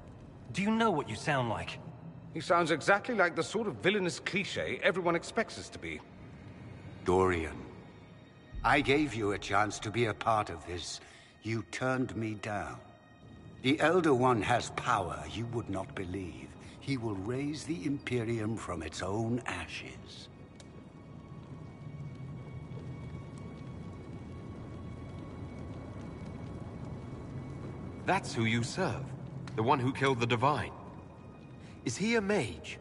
Do you know what you sound like? He sounds exactly like the sort of villainous cliché everyone expects us to be. Dorian, I gave you a chance to be a part of this. You turned me down. The Elder One has power you would not believe. He will raise the Imperium from its own ashes. That's who you serve. The one who killed the Divine. Is he a mage?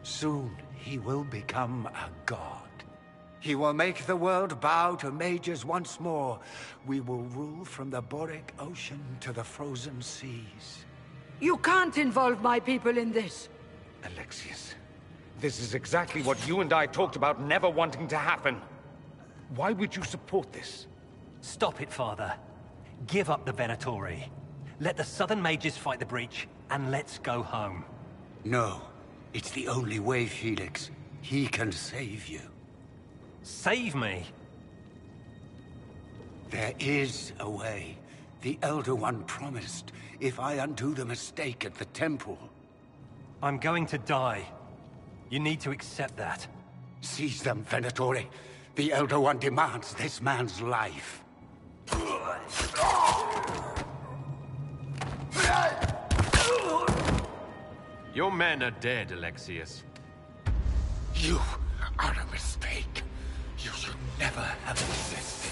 Soon, he will become a god. He will make the world bow to mages once more. We will rule from the Boric Ocean to the frozen seas. You can't involve my people in this. Alexius, this is exactly what you and I talked about never wanting to happen. Why would you support this? Stop it, Father. Give up the Venatori. Let the Southern Mages fight the breach, and let's go home. No. It's the only way, Felix. He can save you. Save me? There is a way. The Elder One promised, if I undo the mistake at the temple. I'm going to die. You need to accept that. Seize them, Venatori. The Elder One demands this man's life. Your men are dead, Alexius. You are a mistake. You should never have existed.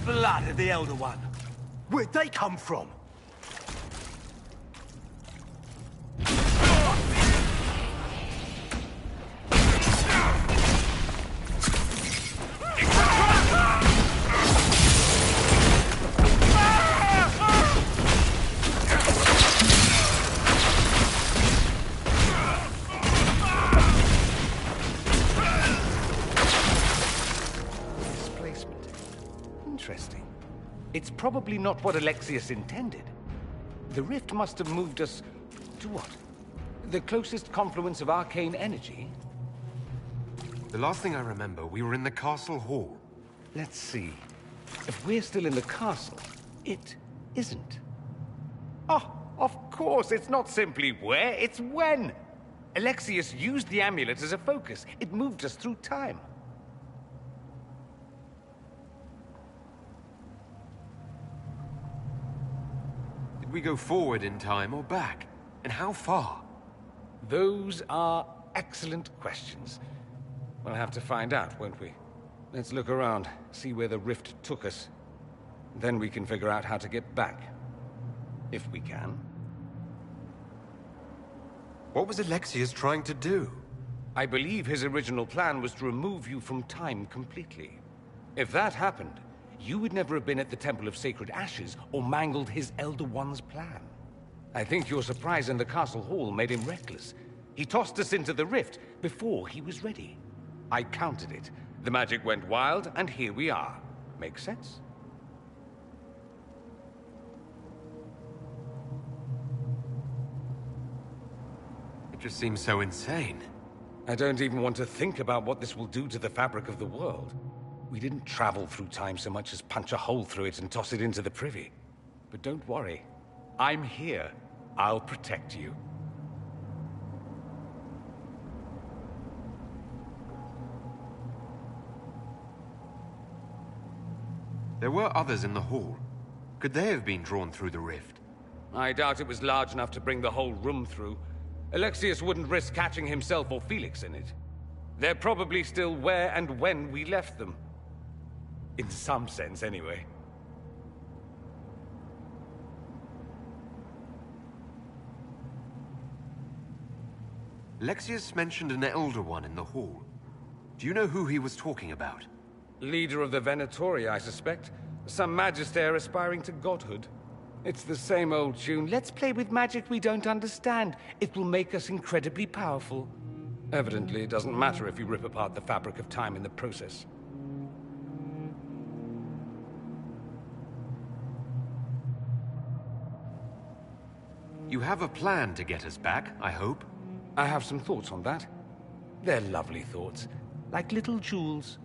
Blood of the Elder One. Where'd they come from? Displacement. Interesting. It's probably not what Alexius intended. The rift must have moved us to what? The closest confluence of arcane energy? The last thing I remember, we were in the castle hall. Let's see. If we're still in the castle, it isn't. Oh, of course, it's not simply where, it's when. Alexius used the amulet as a focus. It moved us through time. Did we go forward in time or back? And how far? Those are excellent questions. We'll have to find out, won't we? Let's look around, see where the rift took us. Then we can figure out how to get back. If we can. What was Alexius trying to do? I believe his original plan was to remove you from time completely. If that happened, you would never have been at the Temple of Sacred Ashes or mangled his Elder One's plan. I think your surprise in the castle hall made him reckless. He tossed us into the rift before he was ready. I counted it. The magic went wild, and here we are. Make sense? It just seems so insane. I don't even want to think about what this will do to the fabric of the world. We didn't travel through time so much as punch a hole through it and toss it into the privy. But don't worry. I'm here. I'll protect you. There were others in the hall. Could they have been drawn through the rift? I doubt it was large enough to bring the whole room through. Alexius wouldn't risk catching himself or Felix in it. They're probably still where and when we left them. In some sense, anyway. Alexius mentioned an Elder One in the hall. Do you know who he was talking about? Leader of the Venatori, I suspect. Some magister aspiring to godhood. It's the same old tune. Let's play with magic we don't understand. It will make us incredibly powerful. Evidently, it doesn't matter if you rip apart the fabric of time in the process. You have a plan to get us back, I hope? I have some thoughts on that. They're lovely thoughts, like little jewels.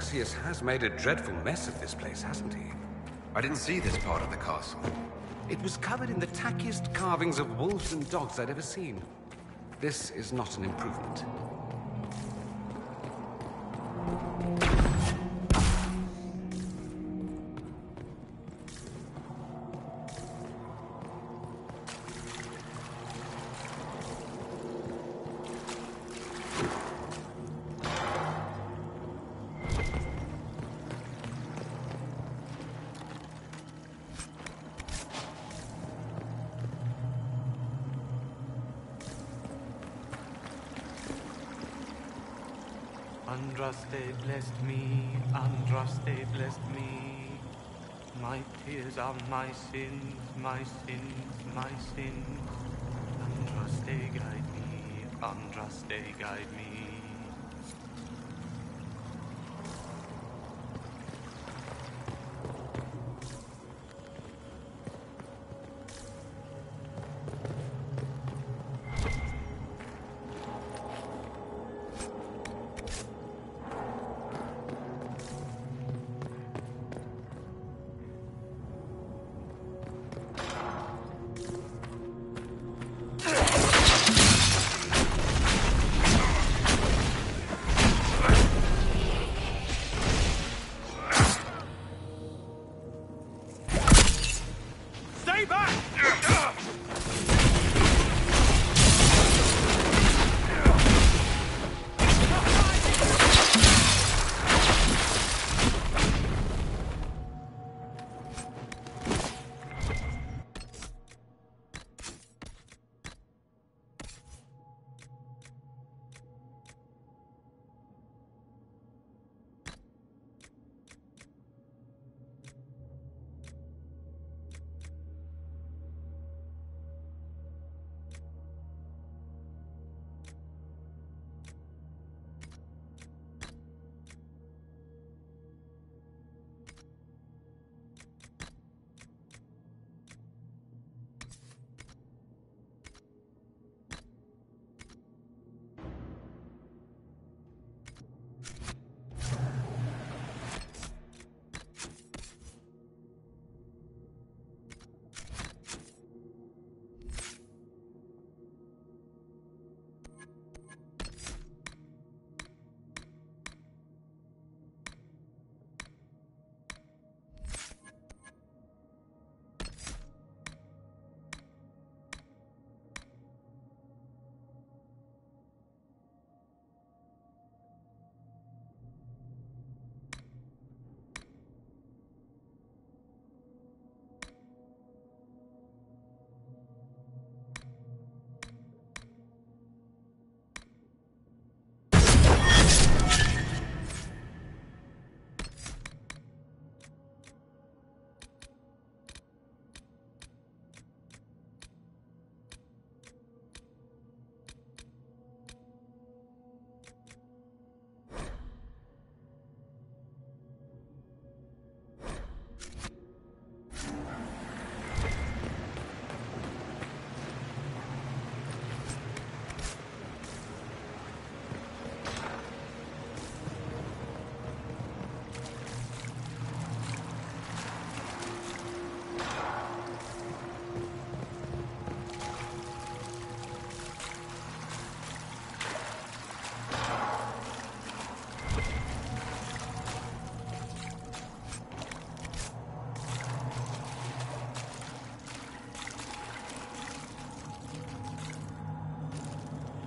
Alexius has made a dreadful mess of this place, hasn't he? I didn't see this part of the castle. It was covered in the tackiest carvings of wolves and dogs I'd ever seen. This is not an improvement. Andraste blessed me, Andraste blessed me. My tears are my sins, my sins, my sins. Andraste, guide me, Andraste, guide me.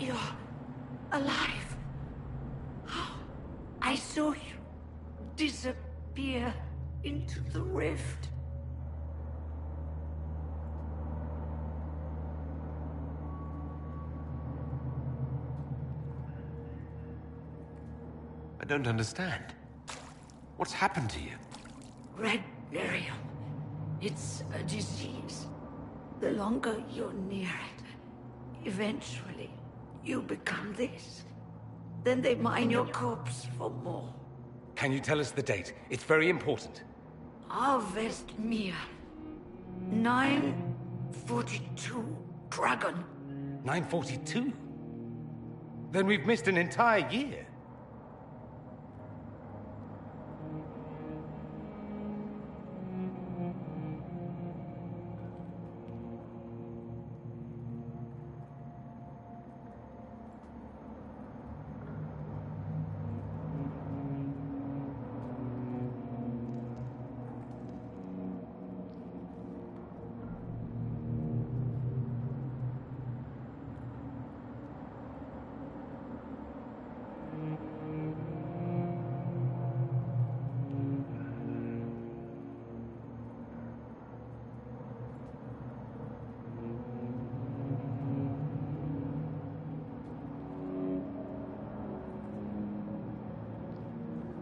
You're alive. I saw you disappear into the rift. I don't understand. What's happened to you? Red Miriam. It's a disease. The longer you're near it, eventually you become this. Then they mine your corpse for more. Can you tell us the date? It's very important. Harvest Mir. 942 Dragon. 942? Then we've missed an entire year.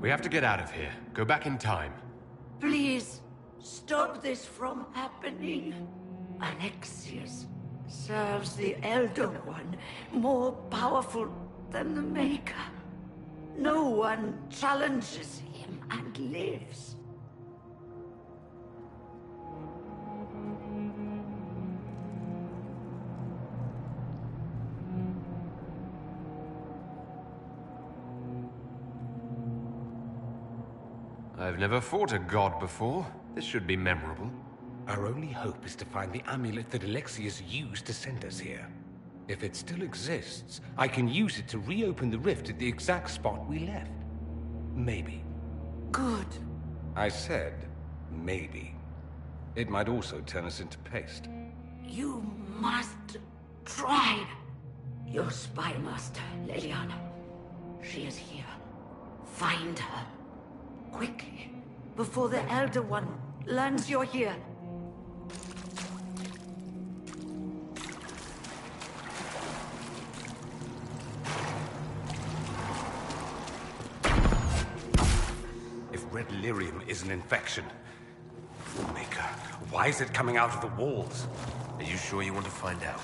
We have to get out of here. Go back in time. Please, Stop this from happening. Alexius serves the Elder One, more powerful than the Maker. No one challenges him and lives. I've never fought a god before. This should be memorable. Our only hope is to find the amulet that Alexius used to send us here. If it still exists, I can use it to reopen the rift at the exact spot we left. Maybe. Good. I said, maybe. It might also turn us into paste. You must try. Your spy master, Leliana. She is here. Find her. Quickly, before the Elder One learns you're here. If red lyrium is an infection... Maker, why is it coming out of the walls? Are you sure you want to find out?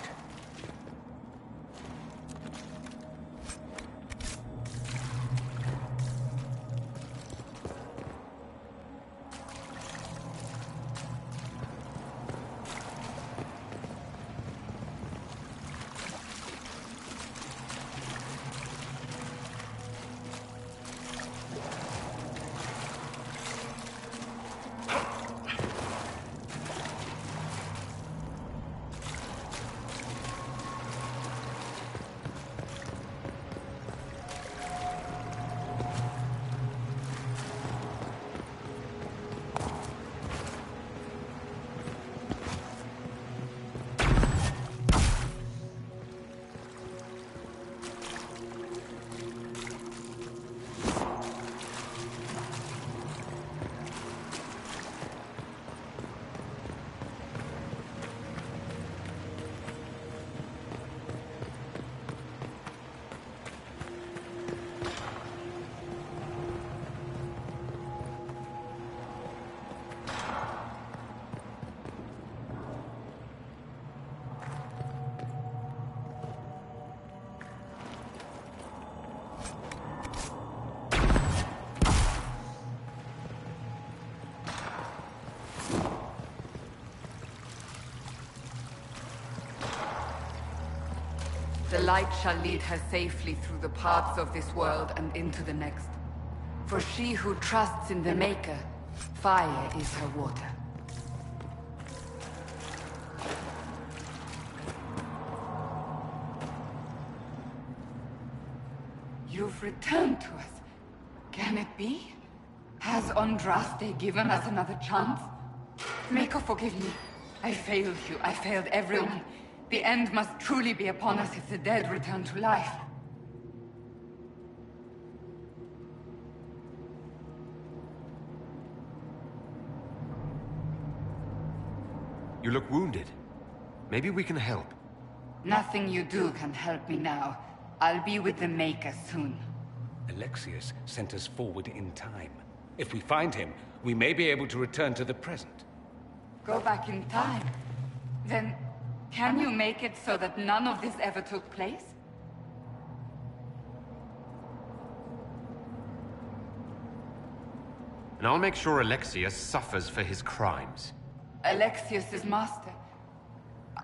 The light shall lead her safely through the paths of this world and into the next. For she who trusts in the Maker, fire is her water. You've returned to us. Can it be? Has Andraste given us another chance? Maker, forgive me. I failed you. I failed everyone. The end must truly be upon us if the dead return to life. You look wounded. Maybe we can help. Nothing you do can help me now. I'll be with the Maker soon. Alexius sent us forward in time. If we find him, we may be able to return to the present. Go back in time? Then, can you make it so that none of this ever took place? And I'll make sure Alexius suffers for his crimes. Alexius's master.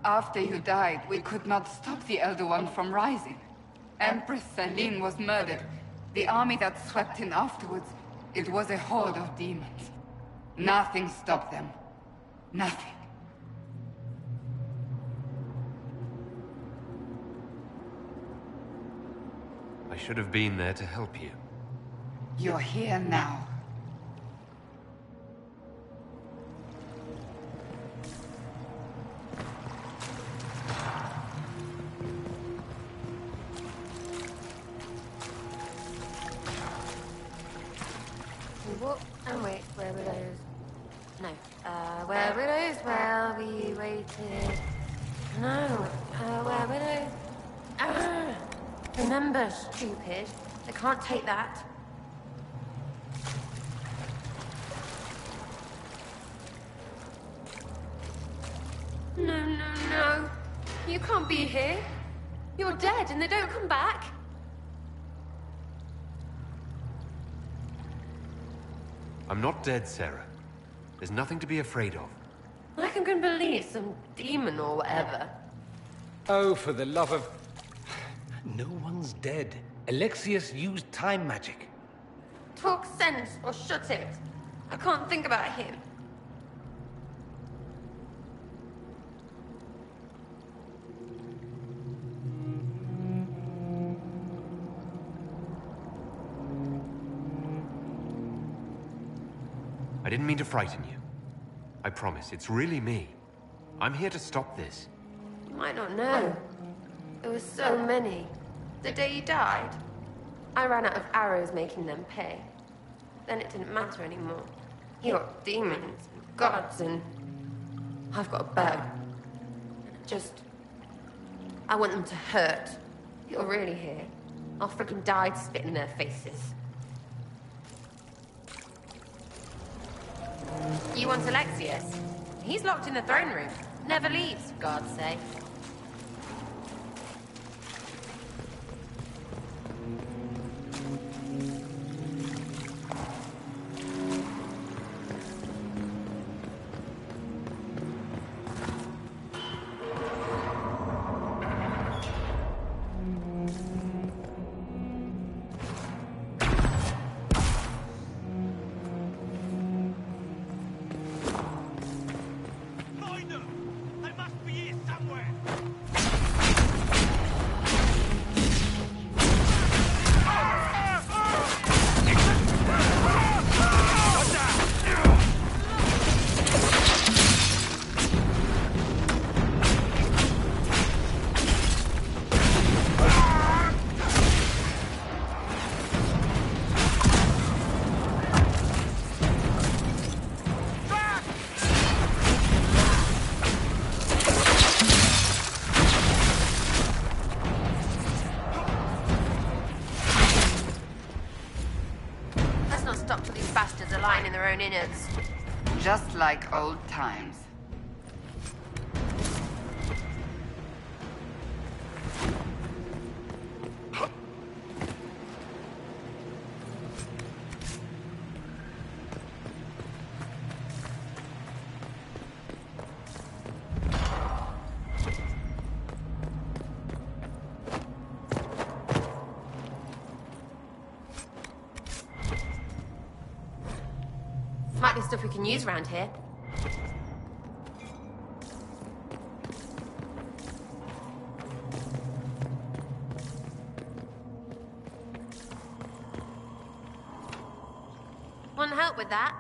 After you died, we could not stop the Elder One from rising. Empress Celine was murdered. The army that swept in afterwards, it was a horde of demons. Nothing stopped them. Nothing. I should have been there to help you. You're here now. What? Oh wait, where were those? No. Where were those while we waited? No. Where were those? Ah! Remember, stupid. I can't take that. You can't be here. You're dead and they don't come back. I'm not dead, Sarah. There's nothing to be afraid of. Like I'm gonna believe some demon or whatever. Oh, for the love of... No one's dead. Alexius used time magic. Talk sense or shut it. I can't think about him. I didn't mean to frighten you. I promise, it's really me. I'm here to stop this. You might not know. There were so many. The day you died, I ran out of arrows making them pay. Then it didn't matter anymore. You got demons, and gods, and I've got a bow. I want them to hurt. If you're really here, I'll freaking die to spit in their faces. You want Alexius? He's locked in the throne room. Never leaves, for God's sake. Innards. Just like old times. Might be stuff we can use around here. Want help with that?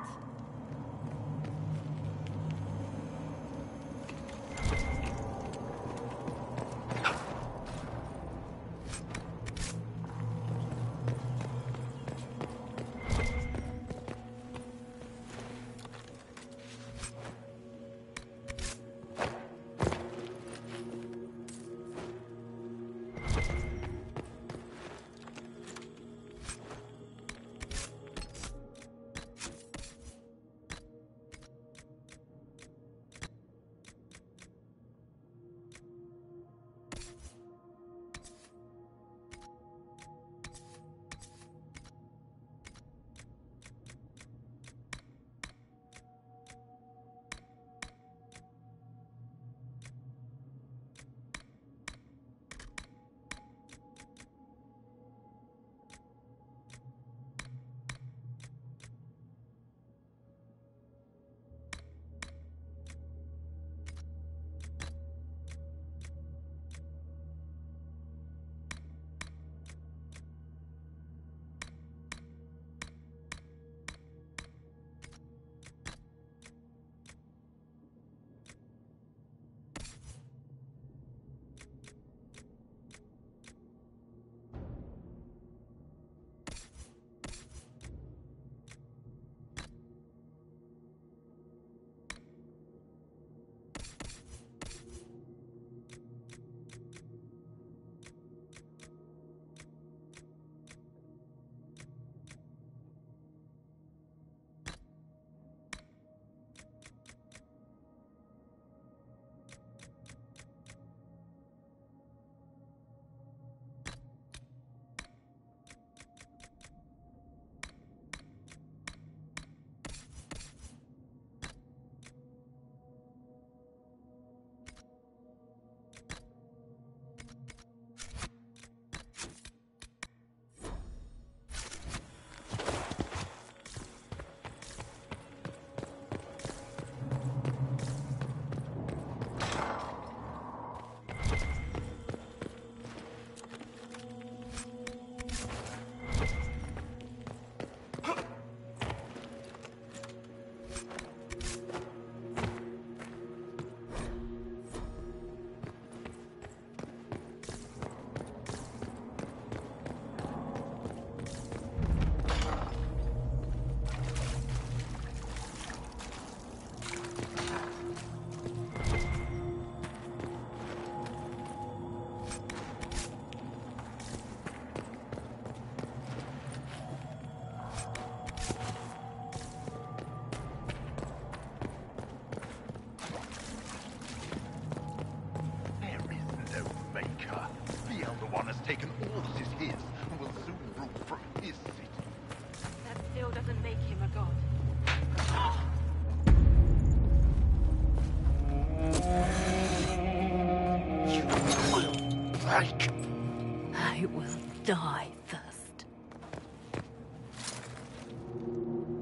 I will die first.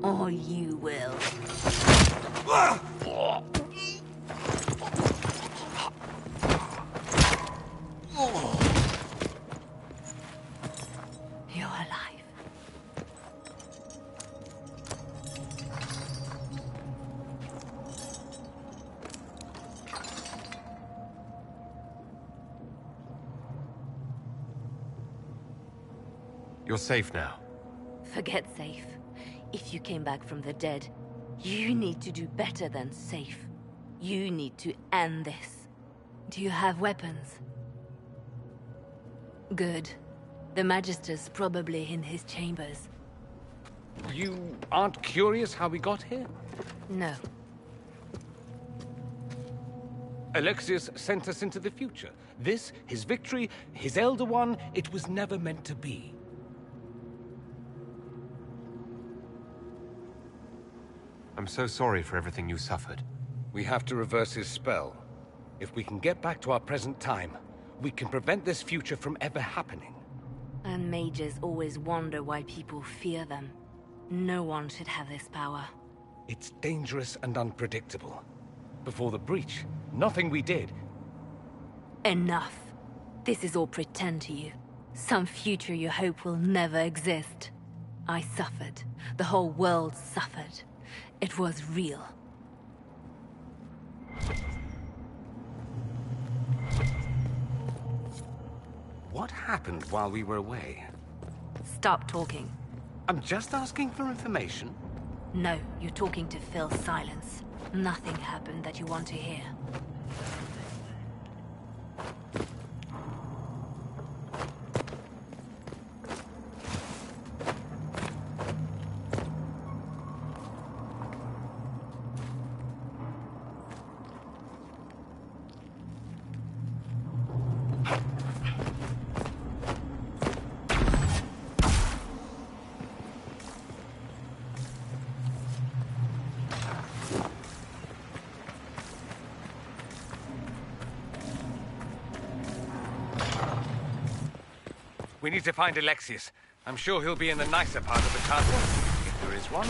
Or you will. You're alive. You're safe now. Forget safe. If you came back from the dead, you need to do better than safe. You need to end this. Do you have weapons? Good. The Magister's probably in his chambers. You aren't curious how we got here? No. Alexius sent us into the future. This, his victory, his Elder One, it was never meant to be. I'm so sorry for everything you suffered. We have to reverse his spell. If we can get back to our present time, we can prevent this future from ever happening. And mages always wonder why people fear them. No one should have this power. It's dangerous and unpredictable. Before the breach, nothing we did. Enough. This is all pretend to you. Some future you hope will never exist. I suffered. The whole world suffered. It was real. What happened while we were away? Stop talking. I'm just asking for information. No, you're talking to fill silence. Nothing happened that you want to hear. We need to find Alexius. I'm sure he'll be in the nicer part of the castle, if there is one.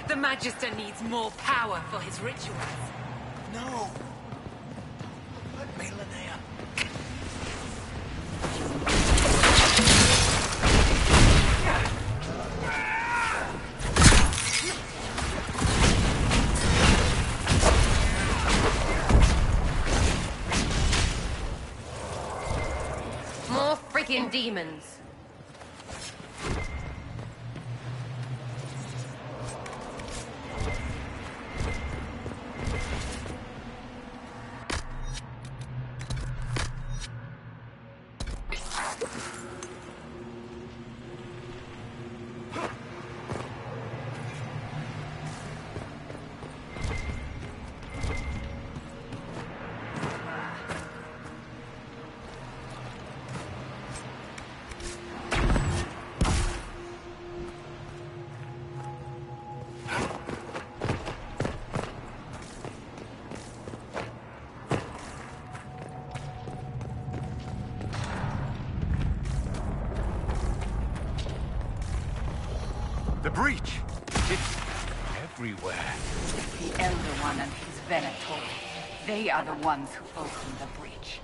The Magister needs more power for his rituals. No! through. Let me, Linnea. More freaking demons. The breach! It's everywhere. The Elder One and his Venator. They are the ones who opened the breach.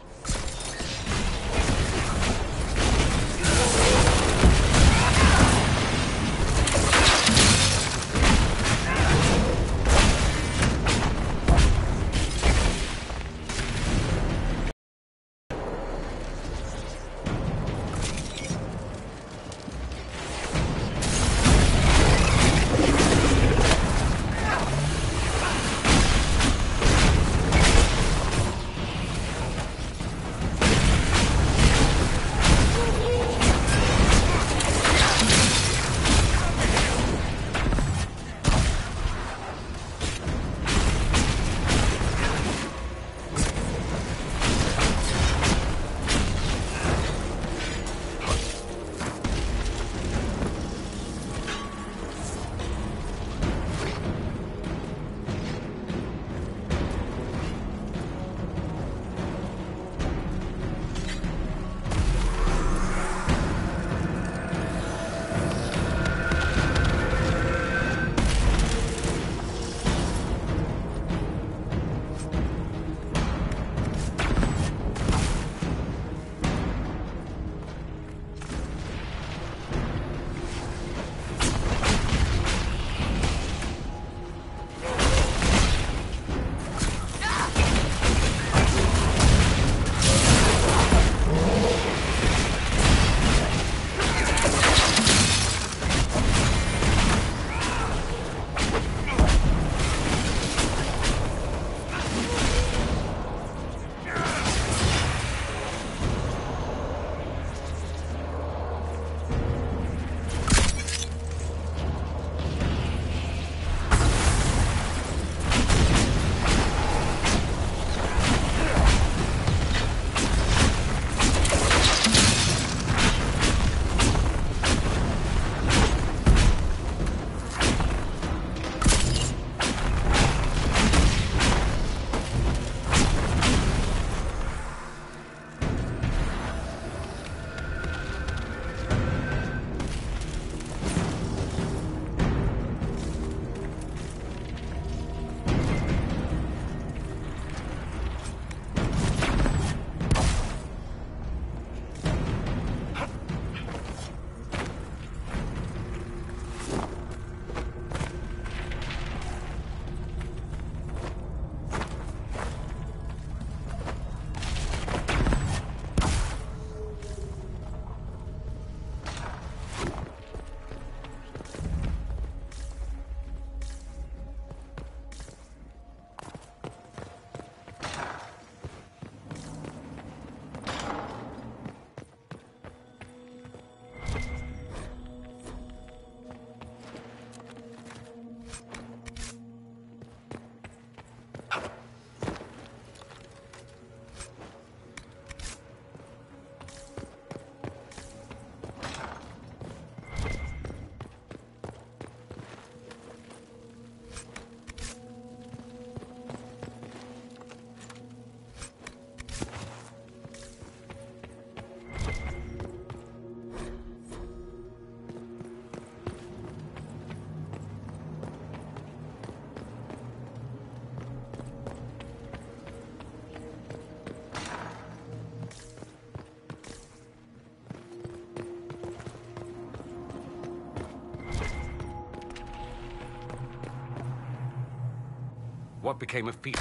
what became of Pete?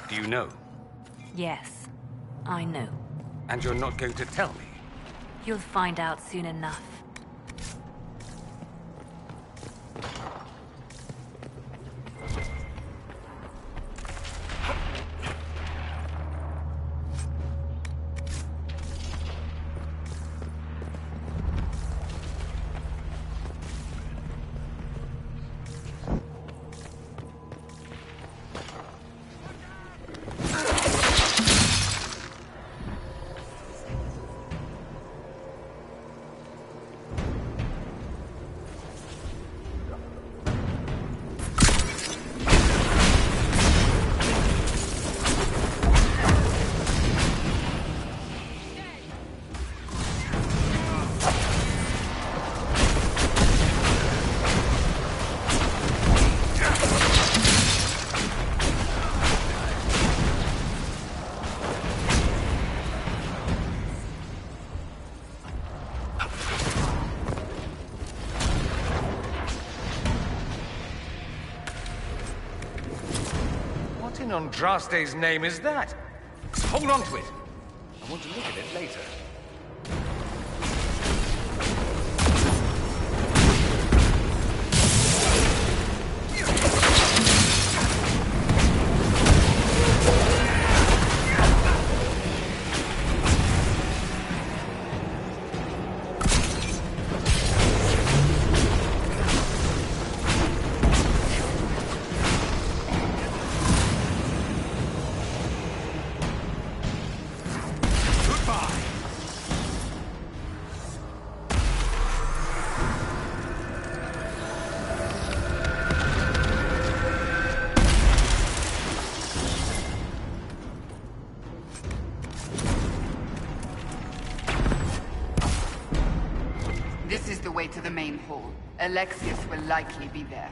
Do you know? Yes, I know. And you're not going to tell me? You'll find out soon enough. Andraste's name is that? Hold on to it. I want to look at it later. To the main hall. Alexius will likely be there.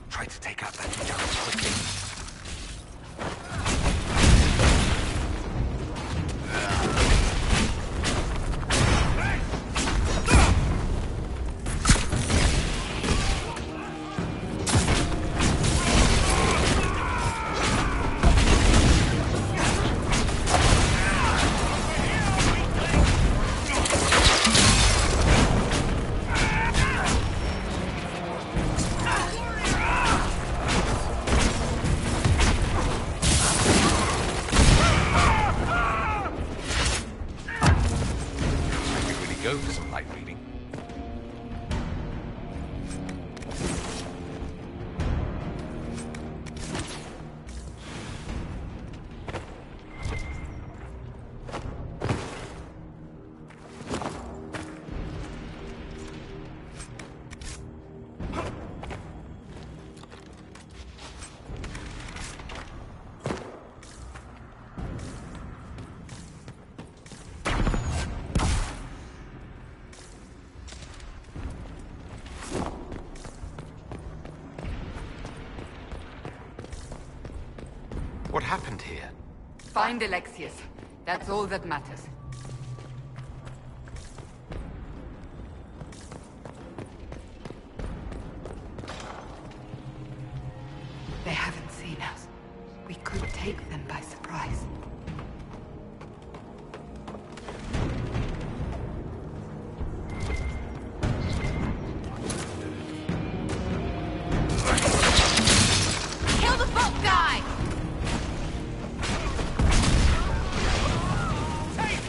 Try to take out that junk quickly. Go for some light reading. What happened here? Find Alexius. That's all that matters. They haven't seen us. We could take them by surprise. Kill the boat guy! Take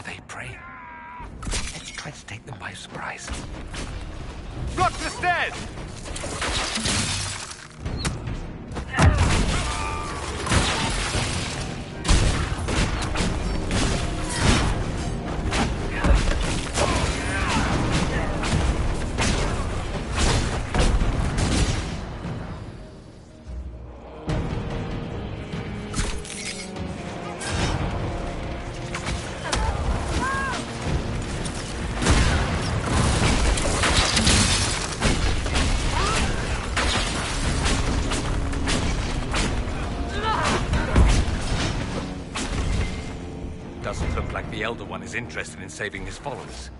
Are they preying? Let's try to take them by surprise. Block the stairs! Doesn't look like the Elder One is interested in saving his followers.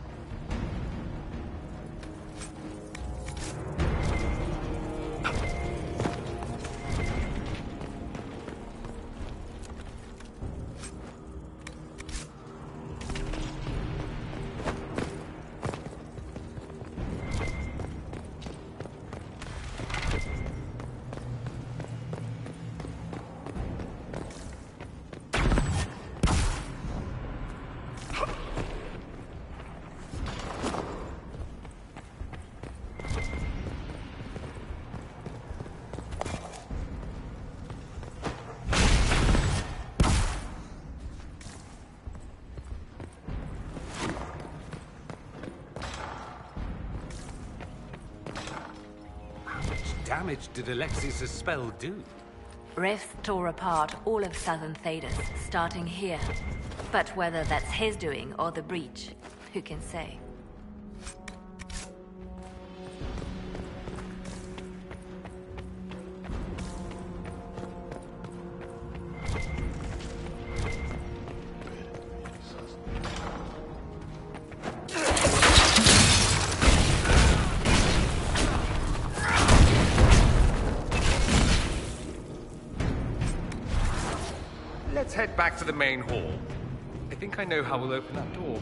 Damage did Alexius' spell do? Ref tore apart all of southern Thedas, starting here. But whether that's his doing or the breach, who can say? Let's head back to the main hall. I think I know how we'll open that door.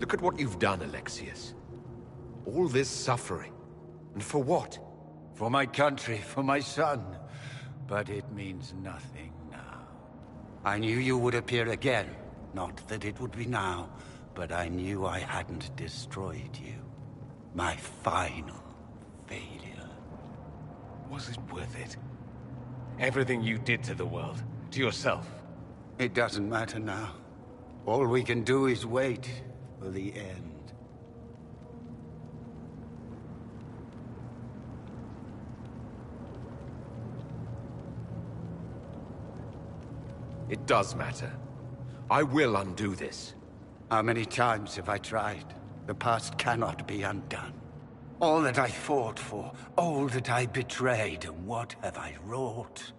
Look at what you've done, Alexius. All this suffering. And for what? For my country, for my son. But it means nothing now. I knew you would appear again. Not that it would be now, but I knew I hadn't destroyed you. My final failure. Was it worth it? Everything you did to the world, to yourself. It doesn't matter now. All we can do is wait for the end. It does matter. I will undo this. How many times have I tried? The past cannot be undone. All that I fought for, all that I betrayed, and what have I wrought?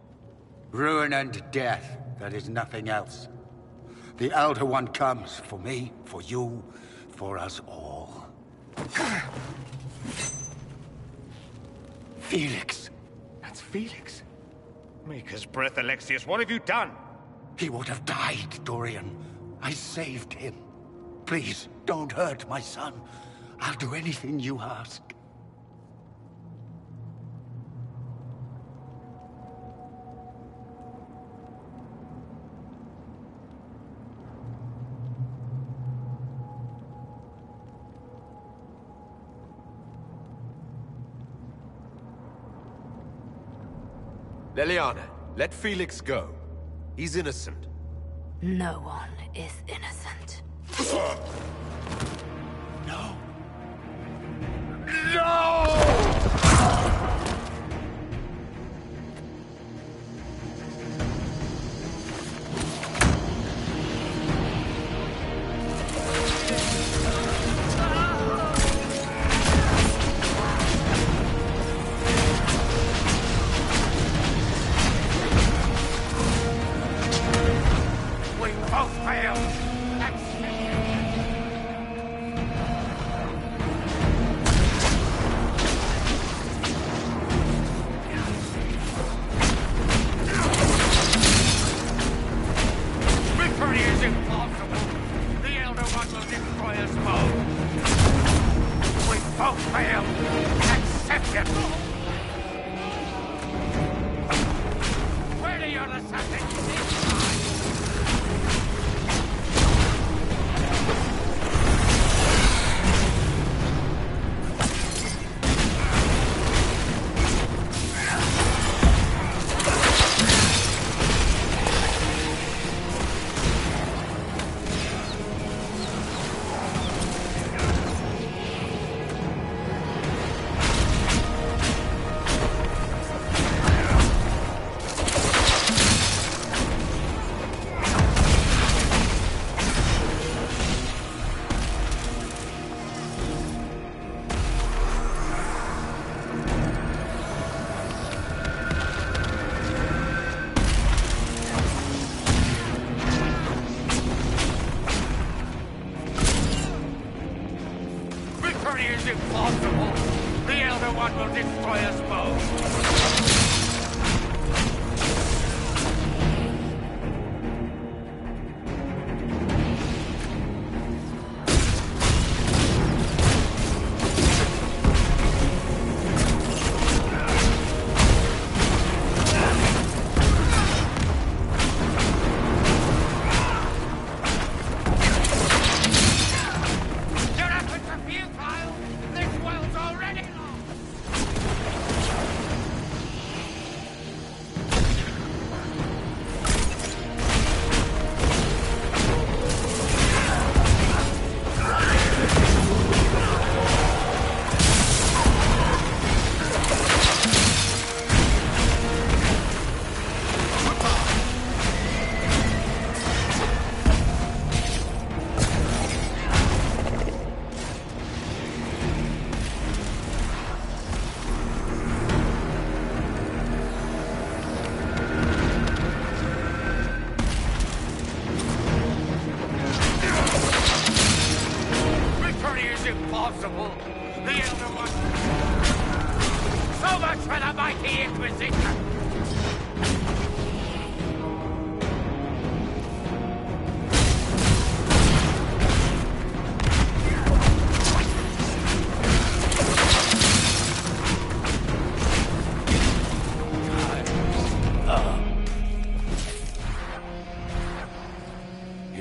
Ruin and death, there is nothing else. The Elder One comes for me, for you, for us all. Felix! That's Felix. Maker's breath, Alexius, what have you done? He would have died, Dorian. I saved him. Please, don't hurt my son. I'll do anything you ask. Leliana, let Felix go. He's innocent. No one is innocent. No.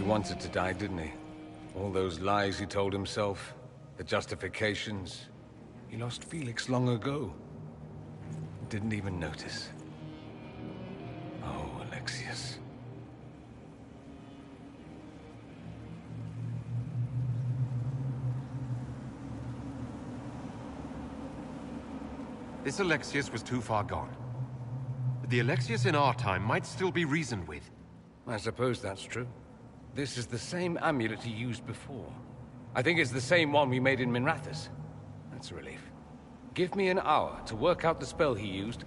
wanted to die, didn't he? All those lies he told himself, the justifications. He lost Felix long ago. Didn't even notice. Oh, Alexius. This Alexius was too far gone. But the Alexius in our time might still be reasoned with. I suppose that's true. This is the same amulet he used before. I think it's the same one we made in Minrathous. That's a relief. Give me an hour to work out the spell he used,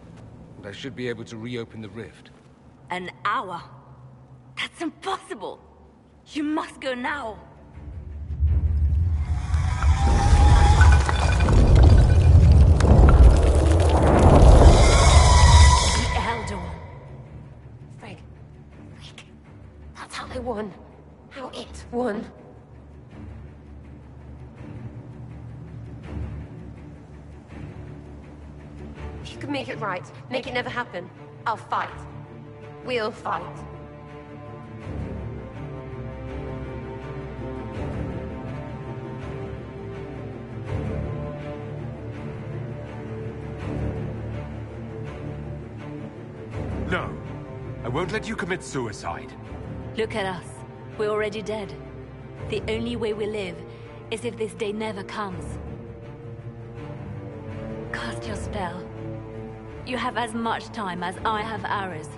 and I should be able to reopen the rift. An hour? That's impossible! You must go now! The Elder One. Frigg. That's how they won. How it won. If you can make it right, make it never happen, I'll fight. We'll fight. No. I won't let you commit suicide. Look at us. We're already dead. The only way we live is if this day never comes. Cast your spell. You have as much time as I have hours.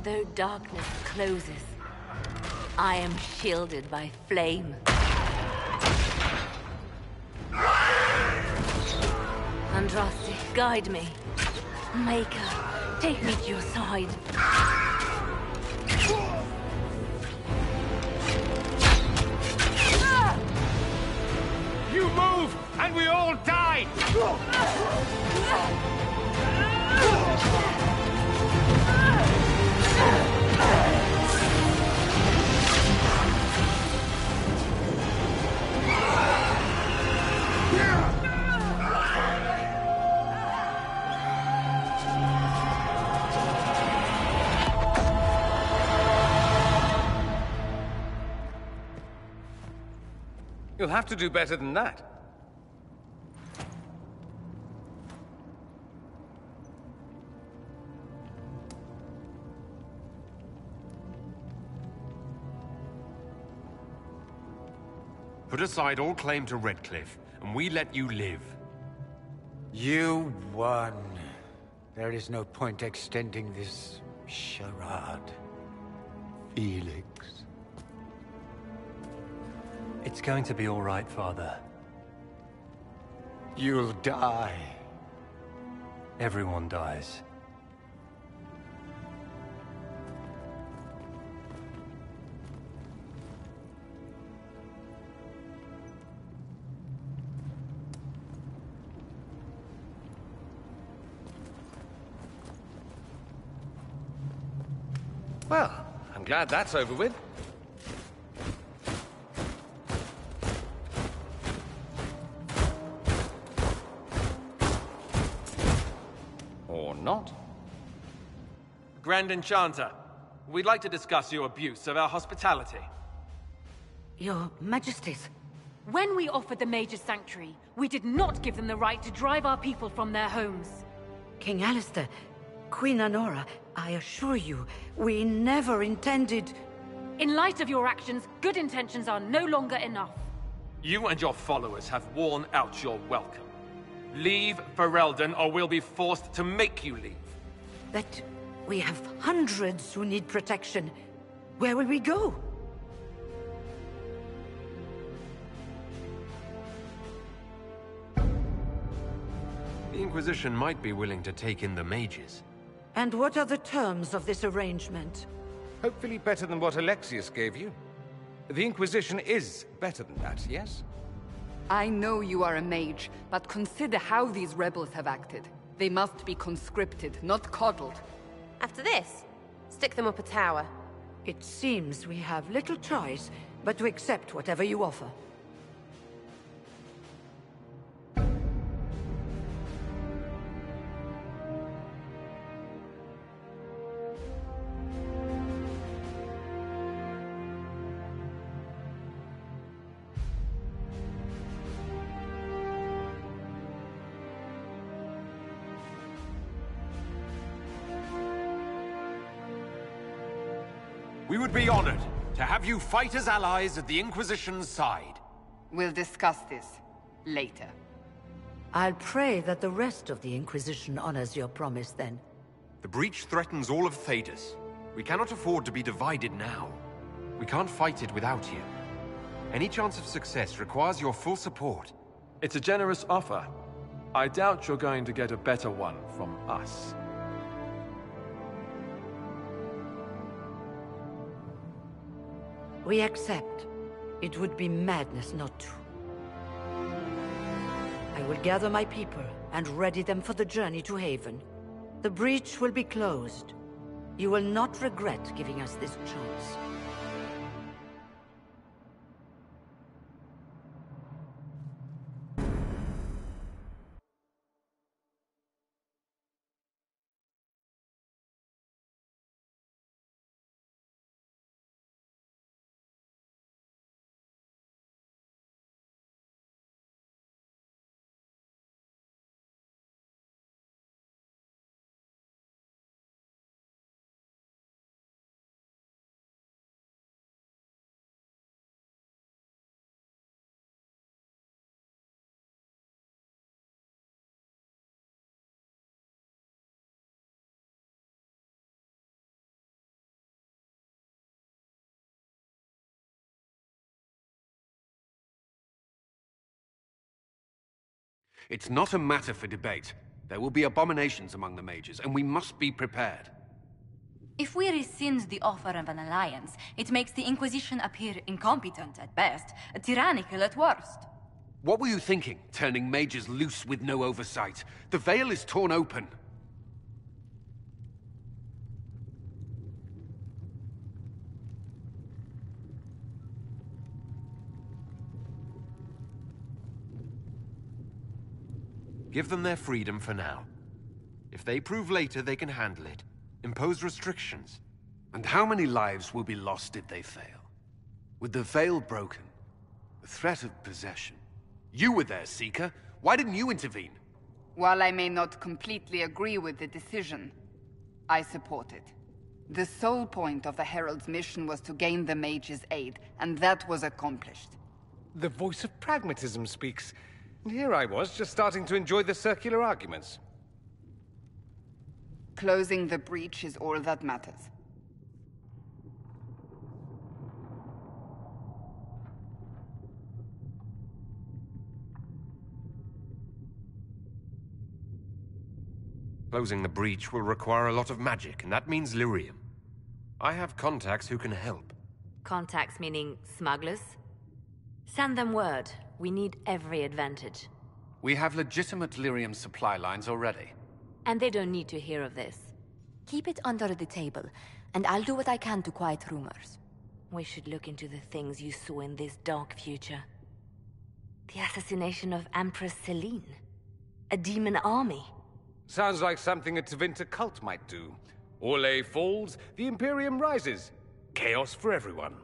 Though darkness closes, I am shielded by flame. Andraste, guide me. Maker, take me to your side. You move, and we all die! You'll have to do better than that. Put aside all claim to Redcliffe, and we let you live. You won. There is no point extending this charade. Felix. It's going to be all right, Father. You'll die. Everyone dies. Well, I'm glad that's over with. Or not. Grand Enchanter, we'd like to discuss your abuse of our hospitality. Your Majesties. When we offered the Mage's Sanctuary, we did not give them the right to drive our people from their homes. King Alistair, Queen Anora, I assure you, we never intended... In light of your actions, good intentions are no longer enough. You and your followers have worn out your welcome. Leave Ferelden, or we'll be forced to make you leave. But we have hundreds who need protection. Where will we go? The Inquisition might be willing to take in the mages. And what are the terms of this arrangement? Hopefully better than what Alexius gave you. The Inquisition is better than that, yes? I know you are a mage, but consider how these rebels have acted. They must be conscripted, not coddled. After this, stick them up a tower. It seems we have little choice but to accept whatever you offer. We would be honored to have you fight as allies at the Inquisition's side. We'll discuss this later. I'll pray that the rest of the Inquisition honors your promise then. The breach threatens all of Thedas. We cannot afford to be divided now. We can't fight it without you. Any chance of success requires your full support. It's a generous offer. I doubt you're going to get a better one from us. We accept. It would be madness not to. I will gather my people and ready them for the journey to Haven. The breach will be closed. You will not regret giving us this chance. It's not a matter for debate. There will be abominations among the mages, and we must be prepared. If we rescind the offer of an alliance, it makes the Inquisition appear incompetent at best, tyrannical at worst. What were you thinking, turning mages loose with no oversight? The veil is torn open. Give them their freedom for now. If they prove later they can handle it, impose restrictions. And how many lives will be lost if they fail? With the veil broken, the threat of possession. You were there, Seeker. Why didn't you intervene? While I may not completely agree with the decision, I support it. The sole point of the Herald's mission was to gain the mage's aid, and that was accomplished. The voice of pragmatism speaks. And here I was, just starting to enjoy the circular arguments. Closing the breach is all that matters. Closing the breach will require a lot of magic, and that means lyrium. I have contacts who can help. Contacts meaning smugglers? Send them word. We need every advantage. We have legitimate lyrium supply lines already. And they don't need to hear of this. Keep it under the table, and I'll do what I can to quiet rumors. We should look into the things you saw in this dark future. The assassination of Empress Celine. A demon army. Sounds like something a Tevinter cult might do. Orlais falls, the Imperium rises. Chaos for everyone.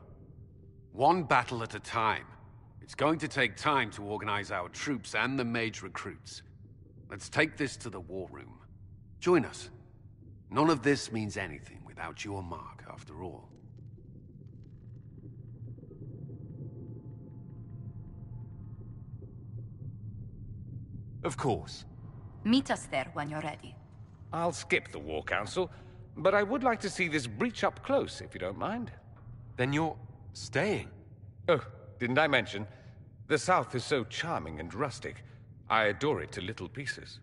One battle at a time. It's going to take time to organize our troops and the mage recruits. Let's take this to the war room. Join us. None of this means anything without your mark, after all. Of course. Meet us there when you're ready. I'll skip the War Council, but I would like to see this breach up close, if you don't mind. Then you're staying? Oh, didn't I mention? The South is so charming and rustic. I adore it to little pieces.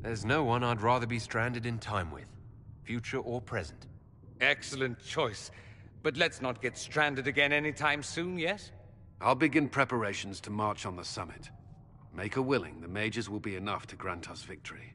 There's no one I'd rather be stranded in time with, future or present. Excellent choice. But let's not get stranded again anytime soon, yes? I'll begin preparations to march on the summit. Maker willing, the mages will be enough to grant us victory.